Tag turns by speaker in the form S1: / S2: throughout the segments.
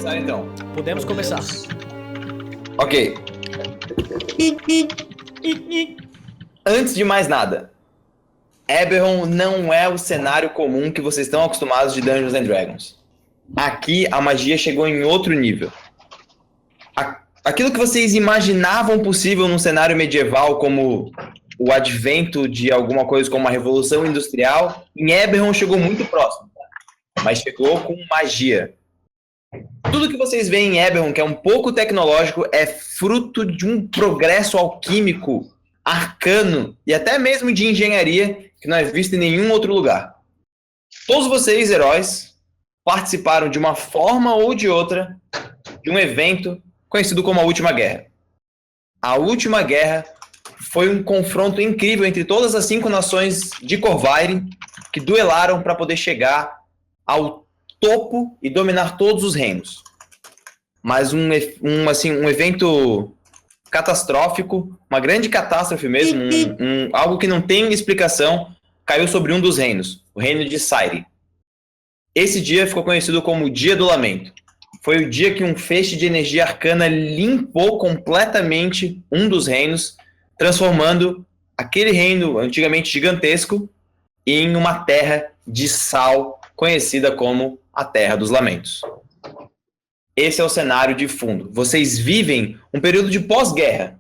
S1: começar então.
S2: Podemos começar.
S1: Ok. Antes de mais nada, Eberron não é o cenário comum que vocês estão acostumados de Dungeons and Dragons. Aqui a magia chegou em outro nível. Aquilo que vocês imaginavam possível num cenário medieval, como o advento de alguma coisa como uma revolução industrial, em Eberron chegou muito próximo, mas chegou com magia. Tudo que vocês veem em Eberron, que é um pouco tecnológico, é fruto de um progresso alquímico, arcano e até mesmo de engenharia que não é visto em nenhum outro lugar. Todos vocês, heróis, participaram de uma forma ou de outra de um evento conhecido como a Última Guerra. A Última Guerra foi um confronto incrível entre todas as 5 nações de Khorvaire que duelaram para poder chegar ao topo e dominar todos os reinos. Mas um evento catastrófico, uma grande catástrofe mesmo, algo que não tem explicação, caiu sobre um dos reinos, o reino de Sairi. Esse dia ficou conhecido como o Dia do Lamento. Foi o dia que um feixe de energia arcana limpou completamente um dos reinos, transformando aquele reino antigamente gigantesco em uma terra de sal, conhecida como a Terra dos Lamentos. Esse é o cenário de fundo. Vocês vivem um período de pós-guerra.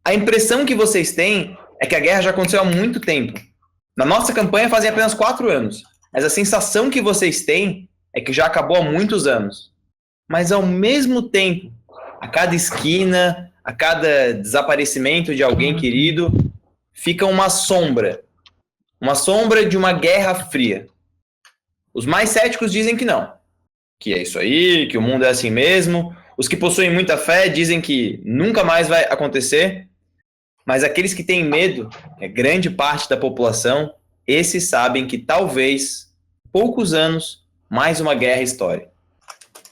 S1: A impressão que vocês têm é que a guerra já aconteceu há muito tempo. Na nossa campanha fazem apenas 4 anos, mas a sensação que vocês têm é que já acabou há muitos anos. Mas ao mesmo tempo, a cada esquina, a cada desaparecimento de alguém querido, fica uma sombra de uma guerra fria. Os mais céticos dizem que não, que é isso aí, que o mundo é assim mesmo. Os que possuem muita fé dizem que nunca mais vai acontecer, mas aqueles que têm medo, que é grande parte da população, esses sabem que talvez, poucos anos, mais uma guerra estoure.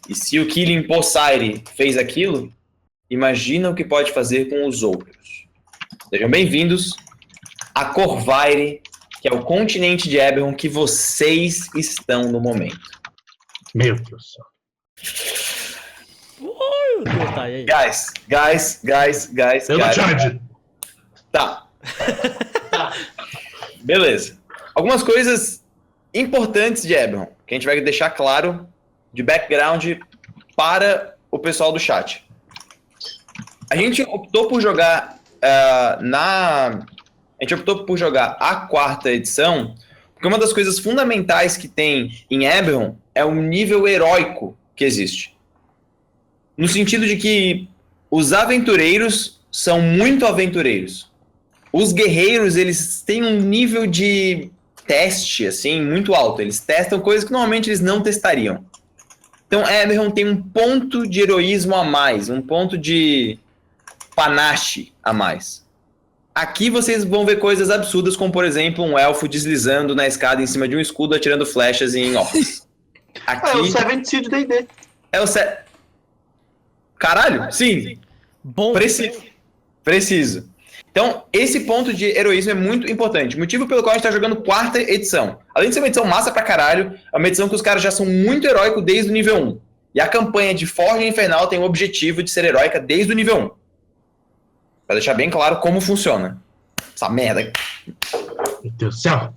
S1: E se o Killing Sairi fez aquilo, imagina o que pode fazer com os outros. Sejam bem-vindos a Khorvaire, que é o continente de Eberron que vocês estão no momento.
S3: Meu Deus do céu.
S2: Tá, e aí?
S1: Guys.
S3: Pelo charge.
S1: Tá. Beleza. Algumas coisas importantes de Eberron, que a gente vai deixar claro de background para o pessoal do chat. A gente optou por jogar a 4ª edição, porque uma das coisas fundamentais que tem em Eberron é o nível heróico que existe. No sentido de que os aventureiros são muito aventureiros. Os guerreiros, eles têm um nível de teste, assim, muito alto. Eles testam coisas que normalmente eles não testariam. Então, Eberron tem um ponto de heroísmo a mais, um ponto de panache a mais. Aqui vocês vão ver coisas absurdas, como, por exemplo, um elfo deslizando na escada em cima de um escudo, atirando flechas em orcs. Aqui...
S4: É o 7th Seed D&D.
S1: É o Caralho? Sim.
S2: Bom.
S1: Preciso. Então, esse ponto de heroísmo é muito importante. Motivo pelo qual a gente tá jogando 4ª edição. Além de ser uma edição massa pra caralho, é uma edição que os caras já são muito heróicos desde o nível 1. E a campanha de Forja Infernal tem o objetivo de ser heróica desde o nível 1. Pra deixar bem claro como funciona. Essa merda.
S3: Meu Deus do céu.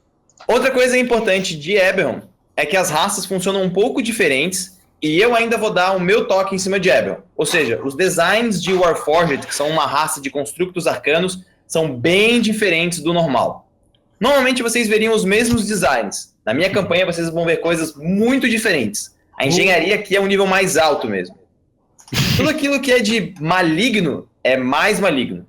S1: Outra coisa importante de Eberron é que as raças funcionam um pouco diferentes e eu ainda vou dar o meu toque em cima de Eberron. Ou seja, os designs de Warforged, que são uma raça de constructos arcanos, são bem diferentes do normal. Normalmente vocês veriam os mesmos designs. Na minha campanha vocês vão ver coisas muito diferentes. A engenharia aqui é um nível mais alto mesmo. Tudo aquilo que é de maligno é mais maligno.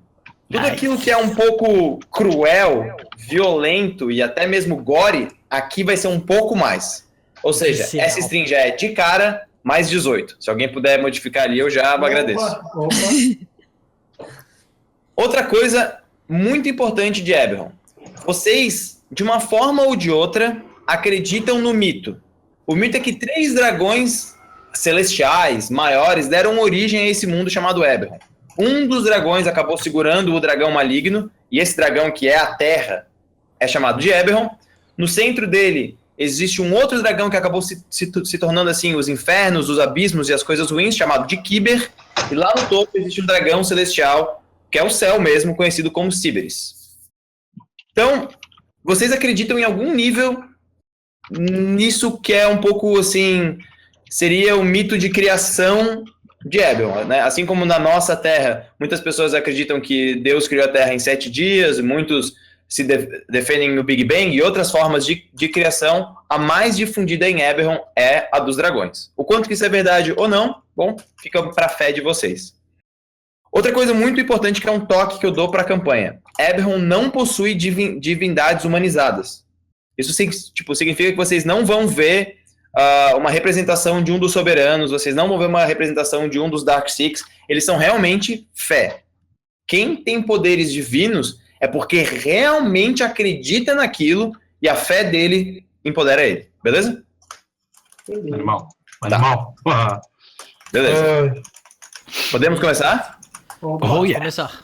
S1: Tudo aquilo que é um pouco cruel, violento e até mesmo gore, aqui vai ser um pouco mais. Ou seja, essa string já é de cara, mais 18. Se alguém puder modificar ali, eu já agradeço. Outra coisa muito importante de Eberron. Vocês, de uma forma ou de outra, acreditam no mito. O mito é que 3 dragões celestiais, maiores, deram origem a esse mundo chamado Eberron. Um dos dragões acabou segurando o dragão maligno, e esse dragão, que é a Terra, é chamado de Eberron. No centro dele existe um outro dragão que acabou se tornando assim os infernos, os abismos e as coisas ruins, chamado de Kiber, e lá no topo existe um dragão celestial, que é o céu mesmo, conhecido como Síberis. Então, vocês acreditam em algum nível nisso que é um pouco assim, seria o mito de criação de Eberron, né? Assim como na nossa Terra, muitas pessoas acreditam que Deus criou a Terra em 7 dias, muitos se defendem no Big Bang, e outras formas de criação, a mais difundida em Eberron é a dos dragões. O quanto que isso é verdade ou não, bom, fica para a fé de vocês. Outra coisa muito importante que é um toque que eu dou para a campanha. Eberron não possui divindades humanizadas. Isso significa que vocês não vão ver uma representação de um dos soberanos, vocês não vão ver uma representação de um dos Dark Six, eles são realmente fé. Quem tem poderes divinos é porque realmente acredita naquilo e a fé dele empodera ele, beleza?
S3: Animal.
S1: Beleza. Podemos começar?
S2: Vamos começar.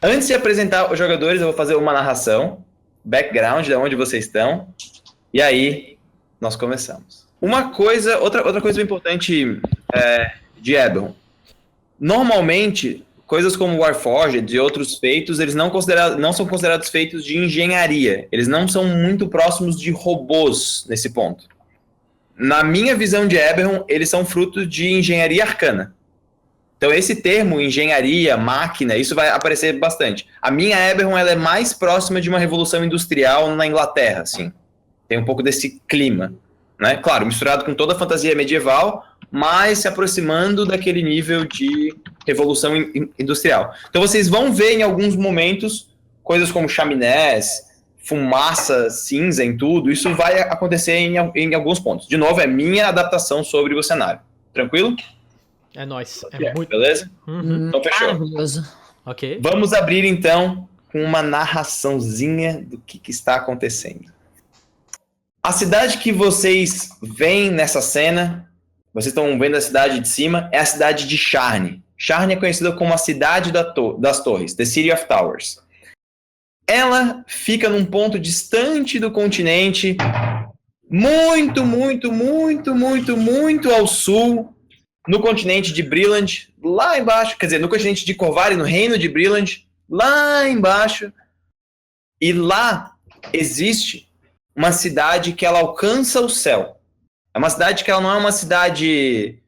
S1: Antes de apresentar os jogadores, eu vou fazer uma narração, background de onde vocês estão, e aí nós começamos. Outra coisa importante de Eberron. Normalmente, coisas como Warforged e outros feitos, eles não são considerados feitos de engenharia. Eles não são muito próximos de robôs nesse ponto. Na minha visão de Eberron, eles são frutos de engenharia arcana. Então esse termo, engenharia, máquina, isso vai aparecer bastante. A minha Eberron, ela é mais próxima de uma revolução industrial na Inglaterra, assim. Tem um pouco desse clima, né? Claro, misturado com toda a fantasia medieval, mas se aproximando daquele nível de revolução industrial. Então vocês vão ver em alguns momentos coisas como chaminés, fumaça cinza em tudo, isso vai acontecer em alguns pontos. De novo, é minha adaptação sobre o cenário. Tranquilo?
S2: É nóis. É muito...
S1: Beleza?
S2: Uhum.
S1: Então fechou.
S4: Maravilhoso.
S2: Ok.
S1: Vamos abrir então com uma narraçãozinha do que está acontecendo. A cidade que vocês veem nessa cena, vocês estão vendo a cidade de cima, é a cidade de Sharn. Sharn é conhecida como a cidade das torres, The City of Towers. Ela fica num ponto distante do continente, muito ao sul, no continente de Brilland, lá embaixo, quer dizer, no continente de Corvari, no reino de Brilland, lá embaixo. E lá existe uma cidade que ela alcança o céu. É uma cidade que ela não é uma cidade,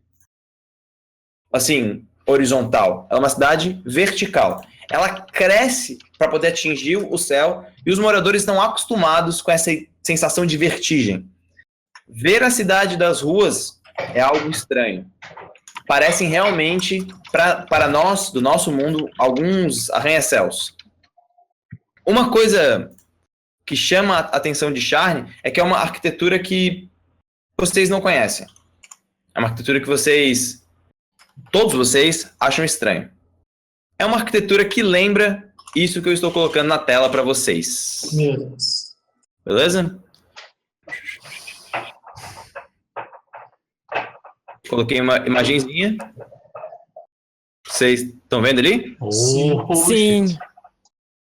S1: assim, horizontal. Ela é uma cidade vertical. Ela cresce para poder atingir o céu e os moradores estão acostumados com essa sensação de vertigem. Ver a cidade das ruas é algo estranho. Parecem realmente, para nós, do nosso mundo, alguns arranha-céus. Uma coisa que chama a atenção de Sharn é que é uma arquitetura que vocês não conhecem. É uma arquitetura que todos vocês, acham estranho. É uma arquitetura que lembra isso que eu estou colocando na tela para vocês.
S4: Meu Deus.
S1: Beleza? Coloquei uma imagenzinha. Vocês estão vendo ali?
S4: Sim.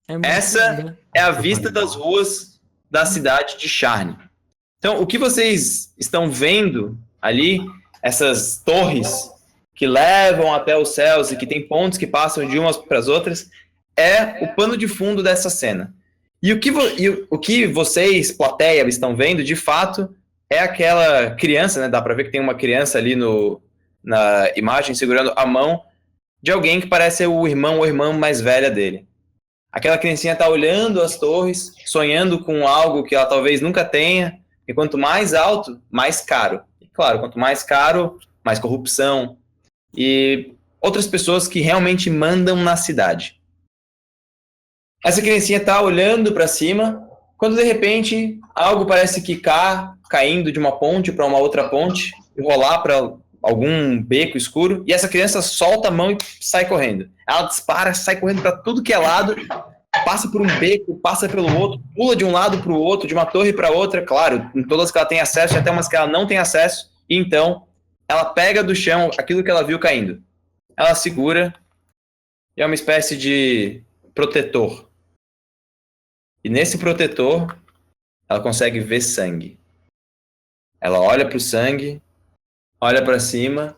S4: É muito
S1: Essa
S4: lindo.
S1: é a vista das ruas da cidade de Sharn. Então, o que vocês estão vendo ali, essas torres que levam até os céus e que tem pontes que passam de umas para as outras, é o pano de fundo dessa cena. E o que vocês, plateia, estão vendo, de fato, é aquela criança, né? Dá para ver que tem uma criança ali na imagem segurando a mão de alguém que parece ser o irmão ou irmã mais velha dele. Aquela criancinha está olhando as torres, sonhando com algo que ela talvez nunca tenha, e quanto mais alto, mais caro. E claro, quanto mais caro, mais corrupção e outras pessoas que realmente mandam na cidade. Essa criancinha está olhando para cima, quando de repente algo parece quicar, caindo de uma ponte para uma outra ponte, e rolar para algum beco escuro, e essa criança solta a mão e sai correndo. Ela dispara, sai correndo para tudo que é lado, passa por um beco, passa pelo outro, pula de um lado para o outro, de uma torre para outra, claro, em todas que ela tem acesso, e até umas que ela não tem acesso, e então ela pega do chão aquilo que ela viu caindo. Ela segura, e é uma espécie de protetor. E nesse protetor, ela consegue ver sangue. Ela olha para o sangue, olha para cima,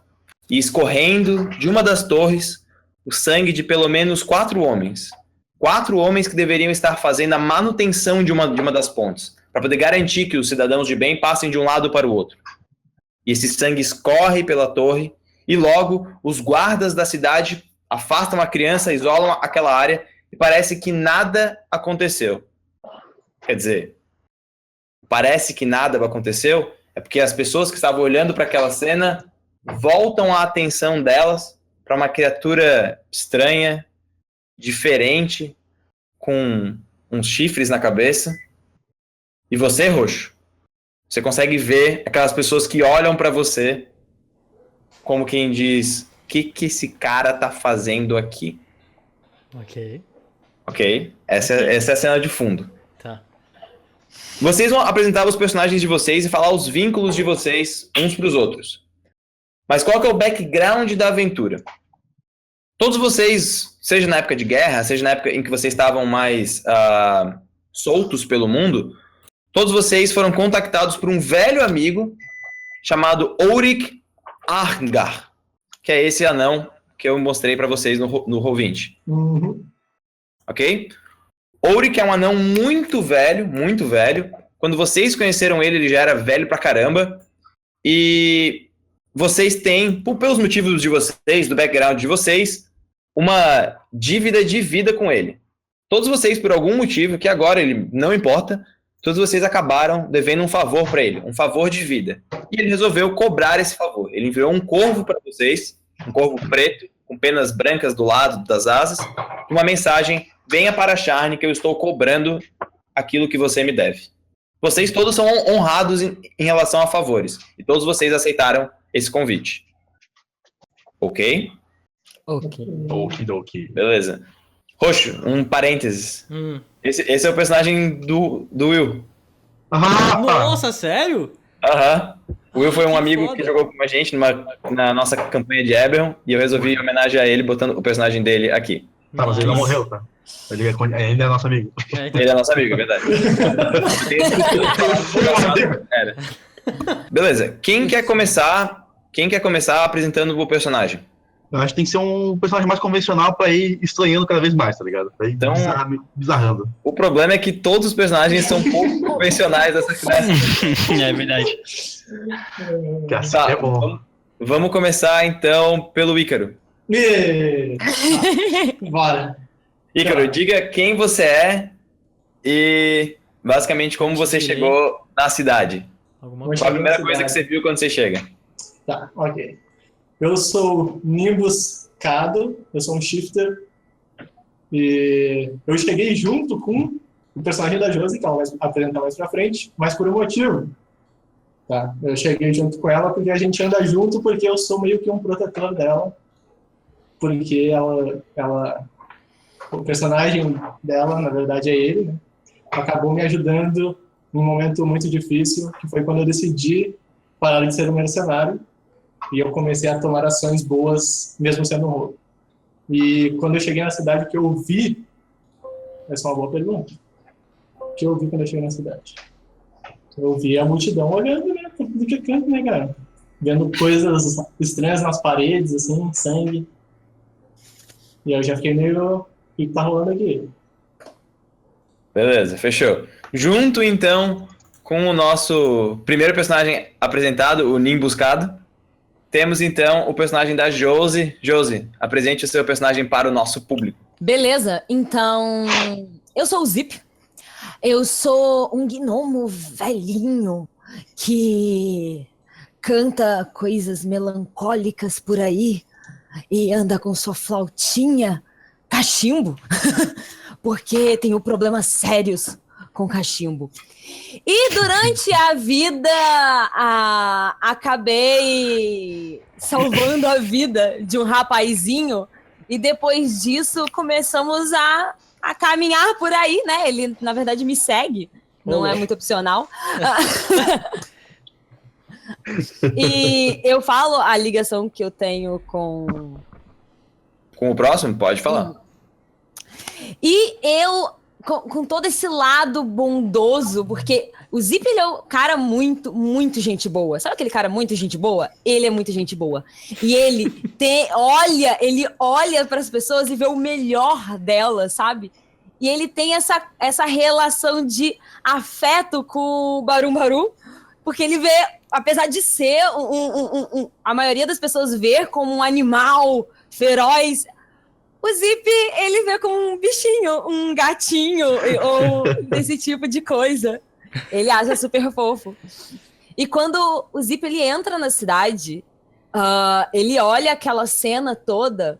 S1: e escorrendo de uma das torres, o sangue de pelo menos 4 homens. 4 homens que deveriam estar fazendo a manutenção de uma das pontes, para poder garantir que os cidadãos de bem passem de um lado para o outro. E esse sangue escorre pela torre, e logo os guardas da cidade afastam a criança, isolam aquela área, e parece que nada aconteceu. Quer dizer, parece que nada aconteceu, é porque as pessoas que estavam olhando para aquela cena voltam a atenção delas para uma criatura estranha, diferente, com uns chifres na cabeça. E você, Roxo, você consegue ver aquelas pessoas que olham para você como quem diz: o que esse cara tá fazendo aqui? Ok, essa é a cena de fundo.
S2: Tá.
S1: Vocês vão apresentar os personagens de vocês e falar os vínculos de vocês uns para os outros. Mas qual que é o background da aventura? Todos vocês, seja na época de guerra, seja na época em que vocês estavam mais soltos pelo mundo, todos vocês foram contactados por um velho amigo chamado Ulrich Arngar, que é esse anão que eu mostrei para vocês no Roll20.
S4: Uhum.
S1: Ok? Ulrich é um anão muito velho, muito velho. Quando vocês conheceram ele, ele já era velho pra caramba. E vocês têm, pelos motivos de vocês, do background de vocês, uma dívida de vida com ele. Todos vocês, por algum motivo, que agora ele não importa, todos vocês acabaram devendo um favor para ele, um favor de vida. E ele resolveu cobrar esse favor. Ele enviou um corvo para vocês, um corvo preto, com penas brancas do lado das asas, e uma mensagem: venha para Sharn que eu estou cobrando aquilo que você me deve. Vocês todos são honrados em relação a favores. E todos vocês aceitaram esse convite. Ok?
S3: Okidoki.
S1: Beleza. Roxo, um parênteses. Esse é o personagem do Will.
S2: Nossa, sério?
S1: Aham. O Will foi um amigo
S2: foda.
S1: que jogou com a gente na nossa campanha de Eberron, e eu resolvi homenagear ele botando o personagem dele aqui.
S3: Tá, mas ele não morreu, tá? Ele ainda é nosso amigo.
S1: Ele é nosso amigo, é verdade. Beleza. Quem quer começar apresentando o personagem?
S3: Eu acho que tem que ser um personagem mais convencional pra ir estranhando cada vez mais, tá ligado? Pra ir
S1: Então,
S3: bizarrando.
S1: O problema é que todos os personagens são pouco convencionais dessa classe.
S5: É verdade.
S3: Que assim
S1: Tá,
S3: é bom.
S1: vamos começar então pelo Ícaro.
S4: Bora.
S1: Ícaro, diga quem você é e basicamente como você chegou na cidade.
S2: Alguma
S1: Qual a
S2: coisa.
S1: primeira coisa que você viu quando você chega?
S4: Tá, ok. Eu sou Nimbus Cado, eu sou um shifter. E eu cheguei junto com o personagem da Josie, que ela vai apresentar mais pra frente, mas por um motivo. Tá? Eu cheguei junto com ela porque a gente anda junto, porque eu sou meio que um protetor dela. Porque o personagem dela, na verdade é ele, né? Acabou me ajudando em um momento muito difícil, que foi quando eu decidi parar de ser um mercenário e eu comecei a tomar ações boas, mesmo sendo um roubo. E quando eu cheguei na cidade, o que eu vi... Essa é uma boa pergunta. O que eu vi quando eu cheguei na cidade? Eu vi a multidão olhando, né? Tudo que é canto, né, cara? Vendo coisas estranhas nas paredes, assim, sangue. E eu já fiquei meio... O que tá rolando aqui?
S1: Beleza, fechou. Junto, então, com o nosso primeiro personagem apresentado, o Nimbus Cado, temos, então, o personagem da Josie. Josie, apresente o seu personagem para o nosso público.
S6: Beleza, então... Eu sou o Zip. Eu sou um gnomo velhinho que canta coisas melancólicas por aí e anda com sua flautinha, cachimbo, porque tenho problemas sérios com cachimbo. E durante a vida, acabei salvando a vida de um rapazinho e depois disso começamos a caminhar por aí, né? Ele, na verdade, me segue, não é muito opcional. E eu falo a ligação que eu tenho com...
S1: Com o próximo? Pode falar.
S6: E eu com todo esse lado bondoso, porque o Zip, ele é um cara muito, muito gente boa. Sabe aquele cara muito gente boa? Ele é muito gente boa. E ele olha para as pessoas e vê o melhor delas, sabe? E ele tem essa relação de afeto com o Barum Barum, porque ele vê, apesar de ser a maioria das pessoas ver como um animal feroz, o Zip, ele vê como um bichinho, um gatinho, ou desse tipo de coisa. Ele acha super fofo. E quando o Zip, ele entra na cidade, ele olha aquela cena toda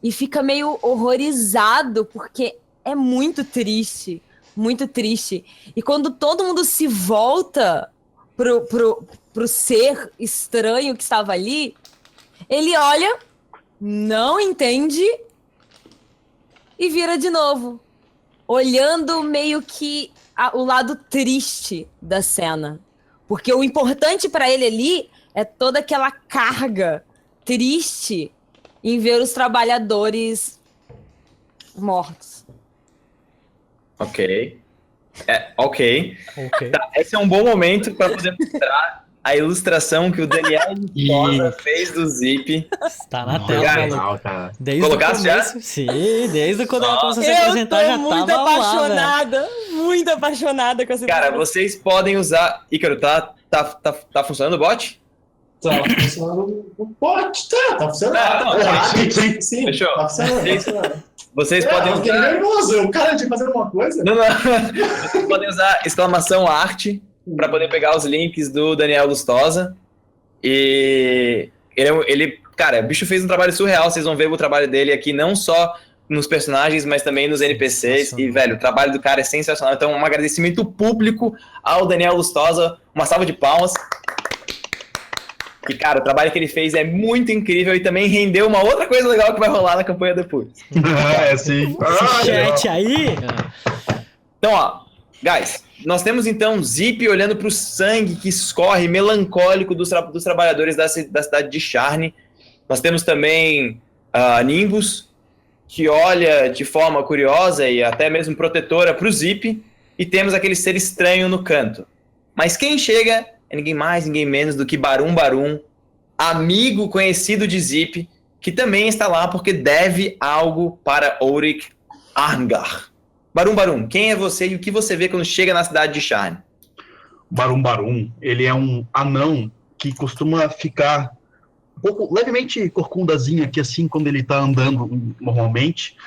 S6: e fica meio horrorizado, porque é muito triste, muito triste. E quando todo mundo se volta pro ser estranho que estava ali, ele olha, não entende e vira de novo, olhando meio que o lado triste da cena. Porque o importante para ele ali é toda aquela carga triste em ver os trabalhadores mortos.
S1: Ok. Ok.
S2: Ok.
S1: Tá, esse é um bom momento para poder mostrar a ilustração que o Daniel Lustosa fez do Zip.
S2: Tá na tela,
S1: Cara,
S2: maluco.
S3: Legal, cara.
S2: Desde o
S1: Colocasse já?
S2: começo. Sim, desde quando ela começou a se
S6: Eu
S2: apresentar, já
S6: tô muito
S2: tava lá, velho.
S6: apaixonada, muito apaixonada com essa
S1: Cara,
S6: ilustração.
S1: vocês podem usar... Ícaro, tá funcionando o bot?
S4: Tá funcionando. Pode, tá funcionando. Sim,
S1: Fechou.
S4: tá funcionando.
S1: Vocês
S4: Eu
S1: podem
S4: fiquei
S1: usar...
S4: nervoso, o cara tinha que fazer alguma coisa.
S1: Não. Vocês podem usar exclamação arte para poder pegar os links do Daniel Lustosa. E cara, o bicho fez um trabalho surreal. Vocês vão ver o trabalho dele aqui, não só nos personagens, mas também nos NPCs. E, velho, o trabalho do cara é sensacional. Então, um agradecimento público ao Daniel Lustosa. Uma salva de palmas. E, cara, o trabalho que ele fez é muito incrível e também rendeu uma outra coisa legal que vai rolar na campanha depois.
S3: É, sim.
S2: Esse chat aí.
S1: Então, ó, guys, nós temos então Zip olhando pro sangue que escorre melancólico dos trabalhadores da cidade de Sharn. Nós temos também Nimbus, que olha de forma curiosa e até mesmo protetora pro Zip. E temos aquele ser estranho no canto. Mas quem chega é ninguém mais, ninguém menos do que Barum Barum, amigo conhecido de Zip, que também está lá porque deve algo para Ulrich Arngar. Barum Barum, quem é você e o que você vê quando chega na cidade de Sharn?
S3: Barum Barum, ele é um anão que costuma ficar um pouco levemente corcundazinho aqui, assim, quando ele tá andando normalmente.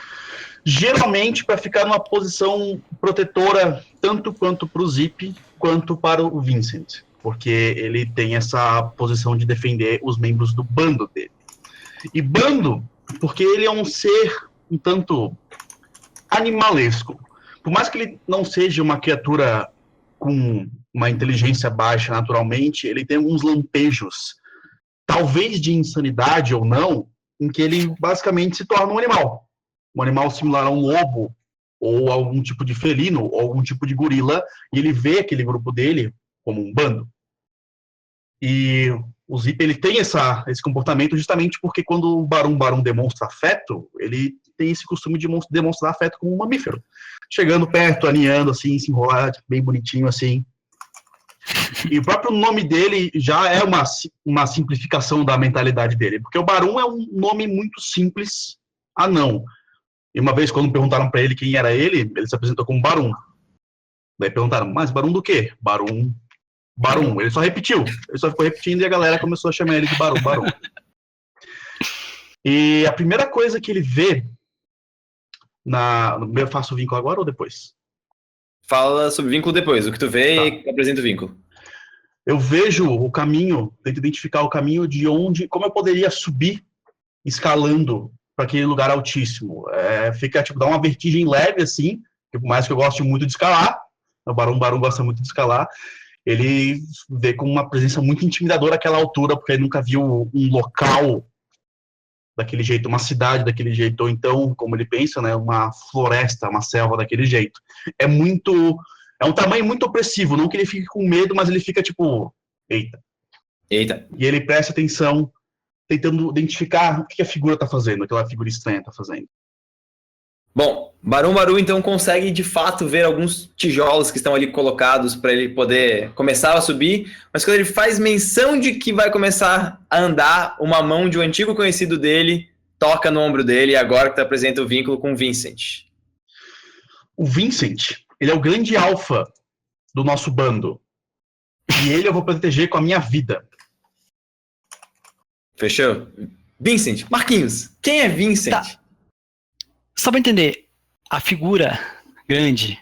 S3: Geralmente para ficar numa posição protetora, tanto quanto para o Zip, quanto para o Vincent. Porque ele tem essa posição de defender os membros do bando dele. E bando, porque ele é um ser um tanto animalesco. Por mais que ele não seja uma criatura com uma inteligência baixa naturalmente, ele tem alguns lampejos, talvez de insanidade ou não, em que ele basicamente se torna um animal. Um animal similar a um lobo, ou algum tipo de felino, ou algum tipo de gorila, e ele vê aquele grupo dele como um bando. E o Zip, ele tem esse comportamento justamente porque quando o Barum Barum demonstra afeto, ele tem esse costume de demonstrar afeto como um mamífero. Chegando perto, aninhando, assim, se enrolar, bem bonitinho, assim. E o próprio nome dele já é uma simplificação da mentalidade dele, porque o Barum é um nome muito simples, anão. E uma vez, quando perguntaram para ele quem era ele se apresentou como Barum. Daí perguntaram, mas Barum do quê? Barum. Ele só repetiu. Ele só ficou repetindo e a galera começou a chamar ele de Barum. E a primeira coisa que ele vê eu faço o vínculo agora ou depois?
S1: Fala sobre vínculo depois, o que tu vê
S3: Tá.
S1: e apresenta o vínculo.
S3: Eu vejo o caminho, tento identificar o caminho de como eu poderia subir escalando para aquele lugar altíssimo. Fica, dá uma vertigem leve, assim, por mais que eu goste muito de escalar, o Barum gosta muito de escalar, ele vê com uma presença muito intimidadora àquela altura, porque ele nunca viu um local daquele jeito, uma cidade daquele jeito, ou então, como ele pensa, né, uma floresta, uma selva daquele jeito. É um tamanho muito opressivo, não que ele fique com medo, mas ele fica tipo, eita. E ele presta atenção, tentando identificar o que a figura está fazendo, aquela figura estranha está fazendo.
S1: Bom, Barão Baru então consegue de fato ver alguns tijolos que estão ali colocados para ele poder começar a subir, mas quando ele faz menção de que vai começar a andar, uma mão de um antigo conhecido dele toca no ombro dele e agora que apresenta o vínculo com o Vincent.
S3: O Vincent, ele é o grande alfa do nosso bando. E ele eu vou proteger com a minha vida.
S1: Fechou? Vincent, Marquinhos, quem é Vincent?
S5: Tá. Só pra entender, a figura grande,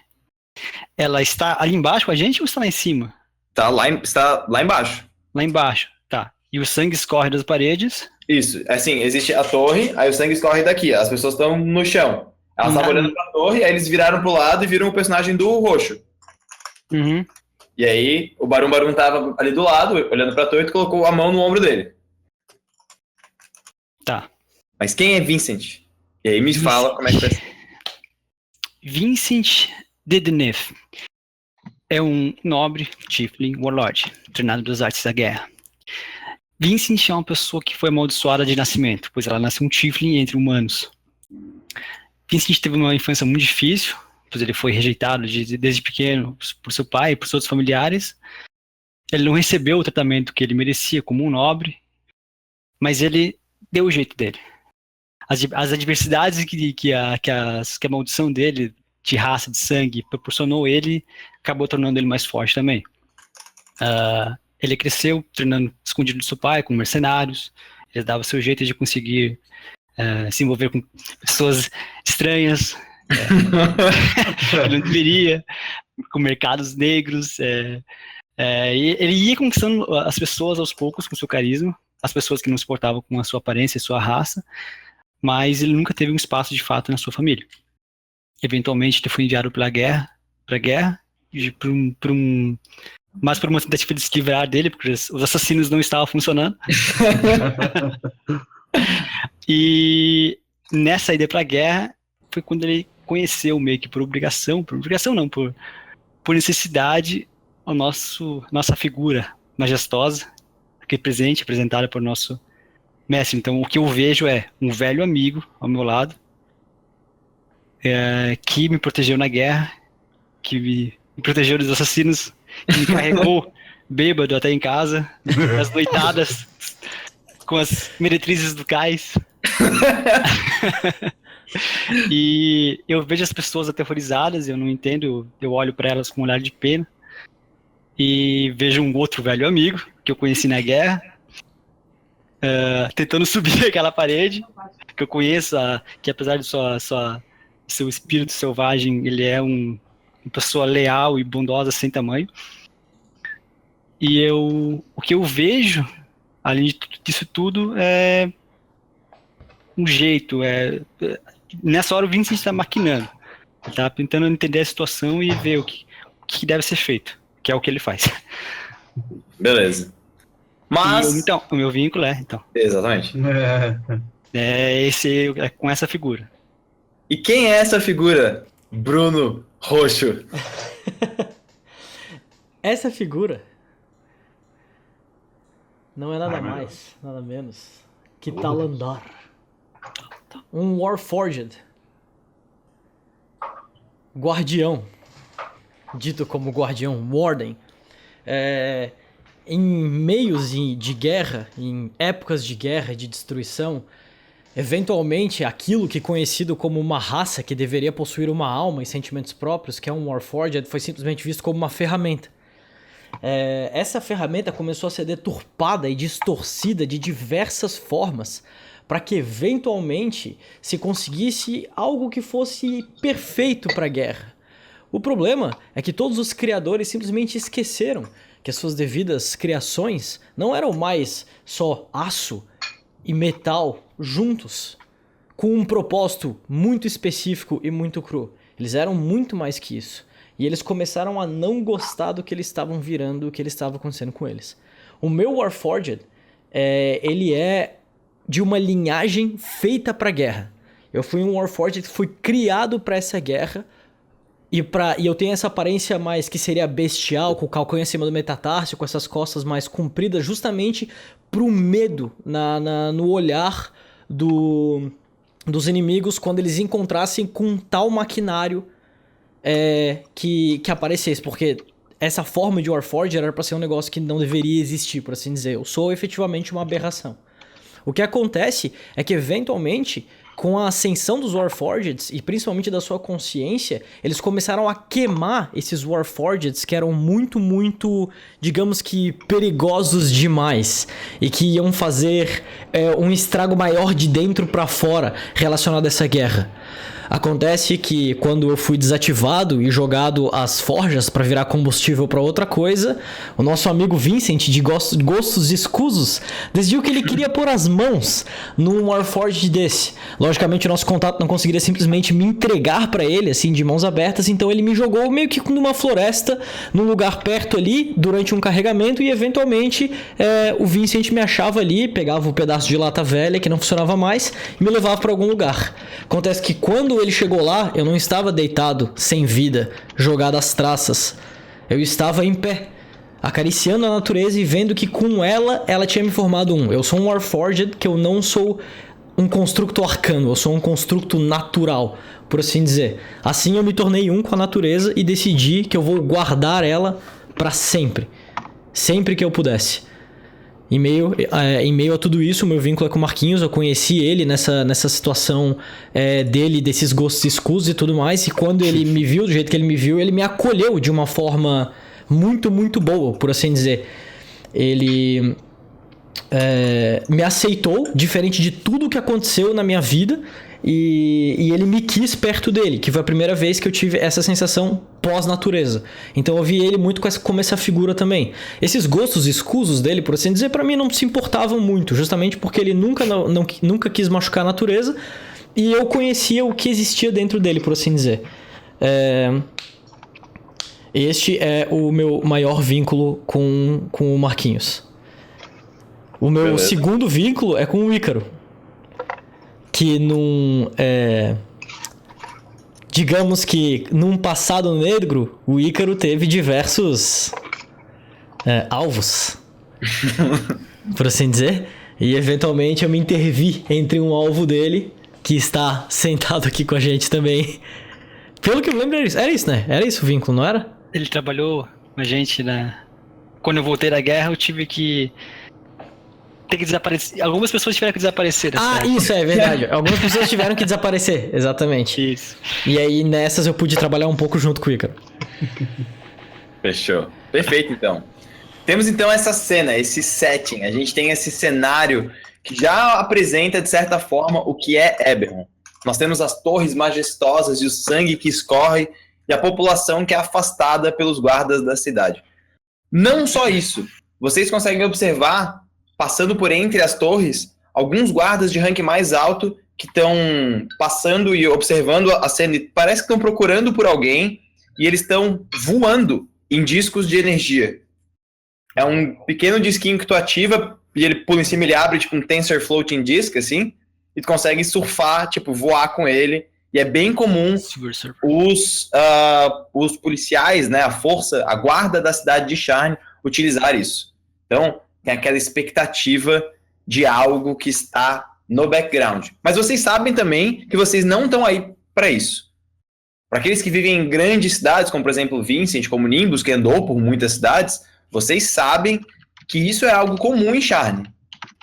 S5: ela está ali embaixo com a gente ou está lá em cima?
S1: Está lá embaixo.
S5: Lá embaixo, tá. E o sangue escorre das paredes.
S1: Isso, assim, existe a torre, aí o sangue escorre daqui, as pessoas estão no chão. Elas estavam olhando pra torre, aí eles viraram pro lado e viram o personagem do roxo.
S5: Uhum.
S1: E aí, o Barum Barum tava ali do lado, olhando pra torre, e colocou a mão no ombro dele.
S5: Tá.
S1: Mas quem é Vincent? E aí me fala como é que vai ser.
S5: Vincent Dedenef é um nobre Tiefling Warlord, treinado das artes da guerra. Vincent é uma pessoa que foi amaldiçoada de nascimento, pois ela nasceu um Tiefling entre humanos. Vincent teve uma infância muito difícil, pois ele foi rejeitado desde pequeno por seu pai e por seus outros familiares. Ele não recebeu o tratamento que ele merecia como um nobre, mas ele deu o jeito dele. As adversidades que a maldição dele, de raça, de sangue, proporcionou ele, acabou tornando ele mais forte também. Ele cresceu treinando escondido do seu pai, com mercenários. Ele dava o seu jeito de conseguir se envolver com pessoas estranhas. Ele não deveria, com mercados negros. E ele ia conquistando as pessoas aos poucos com seu carisma, as pessoas que não se portavam com a sua aparência e sua raça, mas ele nunca teve um espaço de fato na sua família. Eventualmente ele foi enviado para a guerra, mas por uma tentativa de se livrar dele, porque os assassinos não estavam funcionando. E nessa ida para a guerra foi quando ele conheceu, meio que por obrigação não, por necessidade, nossa figura majestosa, aqui presente, apresentada por nosso mestre. Então o que eu vejo é um velho amigo ao meu lado, que me protegeu na guerra, que me protegeu dos assassinos, que me carregou bêbado até em casa, nas noitadas, com as meretrizes do cais. E eu vejo as pessoas aterrorizadas, eu não entendo, eu olho para elas com um olhar de pena, e vejo um outro velho amigo, que eu conheci na guerra, tentando subir aquela parede, que eu conheço, que apesar de seu espírito selvagem, ele é uma pessoa leal e bondosa sem tamanho. E o que eu vejo, além disso tudo, é um jeito. Nessa hora o Vincent está maquinando. Ele está tentando entender a situação e ver o que deve ser feito, que é o que ele faz.
S1: Beleza. Mas...
S5: Então, o meu vínculo então.
S1: Exatamente.
S5: É com essa figura.
S1: E quem é essa figura? Bruno Roxo.
S2: Essa figura não é nada mais, nada menos que Talandar. Um Warforged. Guardião. Dito como guardião, Warden. Em meios de guerra, em épocas de guerra e de destruição, eventualmente aquilo que é conhecido como uma raça que deveria possuir uma alma e sentimentos próprios, que é um Warforged, foi simplesmente visto como uma ferramenta. Essa ferramenta começou a ser deturpada e distorcida de diversas formas para que eventualmente se conseguisse algo que fosse perfeito para a guerra. O problema é que todos os criadores simplesmente esqueceram que as suas devidas criações não eram mais só aço e metal juntos, com um propósito muito específico e muito cru. Eles eram muito mais que isso. E eles começaram a não gostar do que eles estavam virando, do que estava acontecendo com eles. O meu Warforged, ele é de uma linhagem feita para guerra. Eu fui um Warforged que foi criado para essa guerra, e eu tenho essa aparência mais que seria bestial, com o calcanhar acima do metatarso, com essas costas mais compridas, justamente pro medo no olhar dos inimigos quando eles encontrassem com um tal maquinário que aparecesse, porque essa forma de Warforged era pra ser um negócio que não deveria existir, por assim dizer. Eu sou efetivamente uma aberração. O que acontece é que, eventualmente, com a ascensão dos Warforgeds, e principalmente da sua consciência, eles começaram a queimar esses Warforgeds que eram muito, muito, digamos que, perigosos demais. E que iam fazer um estrago maior de dentro pra fora relacionado a essa guerra. Acontece que quando eu fui desativado e jogado às forjas para virar combustível para outra coisa, o nosso amigo Vincent, de gostos escusos, decidiu que ele queria pôr as mãos num Warforged desse. Logicamente o nosso contato não conseguiria simplesmente me entregar para ele, assim, de mãos abertas, então ele me jogou meio que numa floresta, num lugar perto ali, durante um carregamento, e eventualmente o Vincent me achava ali, pegava um pedaço de lata velha que não funcionava mais e me levava para algum lugar. Acontece que quando ele chegou lá, eu não estava deitado, sem vida, jogado às traças. Eu estava em pé, acariciando a natureza e vendo que com ela tinha me formado um. Eu sou um Warforged, que eu não sou um construto arcano, eu sou um construto natural, por assim dizer. Assim eu me tornei um com a natureza e decidi que eu vou guardar ela para sempre. Sempre que eu pudesse. Em meio a tudo isso, o meu vínculo é com o Marquinhos. Eu conheci ele nessa situação dele, desses gostos escusos e tudo mais. E quando ele me viu, do jeito que ele me viu, ele me acolheu de uma forma muito, muito boa, por assim dizer. Ele me aceitou, diferente de tudo que aconteceu na minha vida. E ele me quis perto dele, que foi a primeira vez que eu tive essa sensação pós-natureza. Então eu vi ele muito como essa figura também. Esses gostos escusos dele, por assim dizer, pra mim não se importavam muito, justamente porque ele nunca quis machucar a natureza e eu conhecia o que existia dentro dele, por assim dizer. Este é o meu maior vínculo com o Marquinhos. O meu segundo vínculo é com o Ícaro. Que digamos que num passado negro, o Ícaro teve diversos alvos, por assim dizer. E eventualmente eu me intervi entre um alvo dele, que está sentado aqui com a gente também. Pelo que eu lembro, era isso, né? Era isso o vínculo, não era?
S5: Ele trabalhou com a gente quando eu voltei da guerra, eu tive que desaparecer. Algumas pessoas tiveram que desaparecer.
S2: Isso é verdade. Algumas pessoas tiveram que desaparecer, exatamente.
S5: Isso.
S2: E aí nessas eu pude trabalhar um pouco junto com o Ícaro.
S1: Fechou. Perfeito, então. Temos então essa cena, esse setting. A gente tem esse cenário que já apresenta, de certa forma, o que é Eberron. Nós temos as torres majestosas e o sangue que escorre e a população que é afastada pelos guardas da cidade. Não só isso. Vocês conseguem observar, passando por entre as torres, alguns guardas de rank mais alto que estão passando e observando a cena. Parece que estão procurando por alguém e eles estão voando em discos de energia. É um pequeno disquinho que tu ativa e ele pula em cima, ele abre tipo um Tensor Floating Disk, assim, e tu consegue surfar, tipo, voar com ele. E é bem comum os policiais, né, a força, a guarda da cidade de Sharn utilizar isso. Então, tem aquela expectativa de algo que está no background. Mas vocês sabem também que vocês não estão aí para isso. Para aqueles que vivem em grandes cidades, como por exemplo Vincent, como Nimbus, que andou por muitas cidades, vocês sabem que isso é algo comum em Sharn.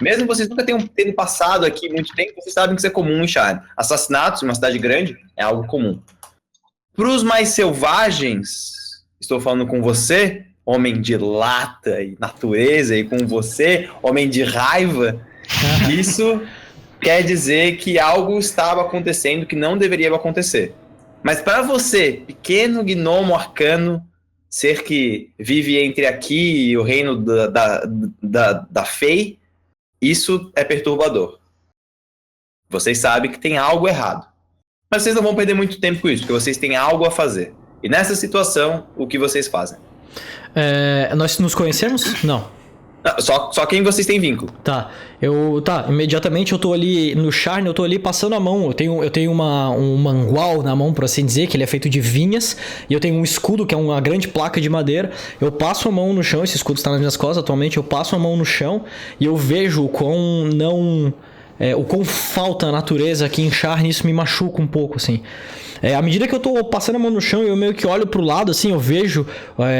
S1: Mesmo vocês nunca tenham passado aqui muito tempo, vocês sabem que isso é comum em Sharn. Assassinatos em uma cidade grande é algo comum. Para os mais selvagens, estou falando com você, homem de lata e natureza, e com você, homem de raiva, isso quer dizer que algo estava acontecendo que não deveria acontecer. Mas para você, pequeno gnomo arcano, ser que vive entre aqui e o reino da Fey, isso é perturbador. Vocês sabem que tem algo errado. Mas vocês não vão perder muito tempo com isso, porque vocês têm algo a fazer. E nessa situação, o que vocês fazem?
S2: Nós nos conhecemos? Não.
S1: Só quem vocês têm vínculo.
S2: Tá, imediatamente eu tô ali no Sharn, eu tô ali passando a mão. Eu tenho um mangual na mão, por assim dizer, que ele é feito de vinhas. E eu tenho um escudo, que é uma grande placa de madeira. Eu passo a mão no chão, esse escudo está nas minhas costas atualmente. Eu passo a mão no chão e eu vejo o quão não o quão falta a natureza aqui em Charne, isso me machuca um pouco, assim. À medida que eu tô passando a mão no chão, eu meio que olho pro lado, assim, eu vejo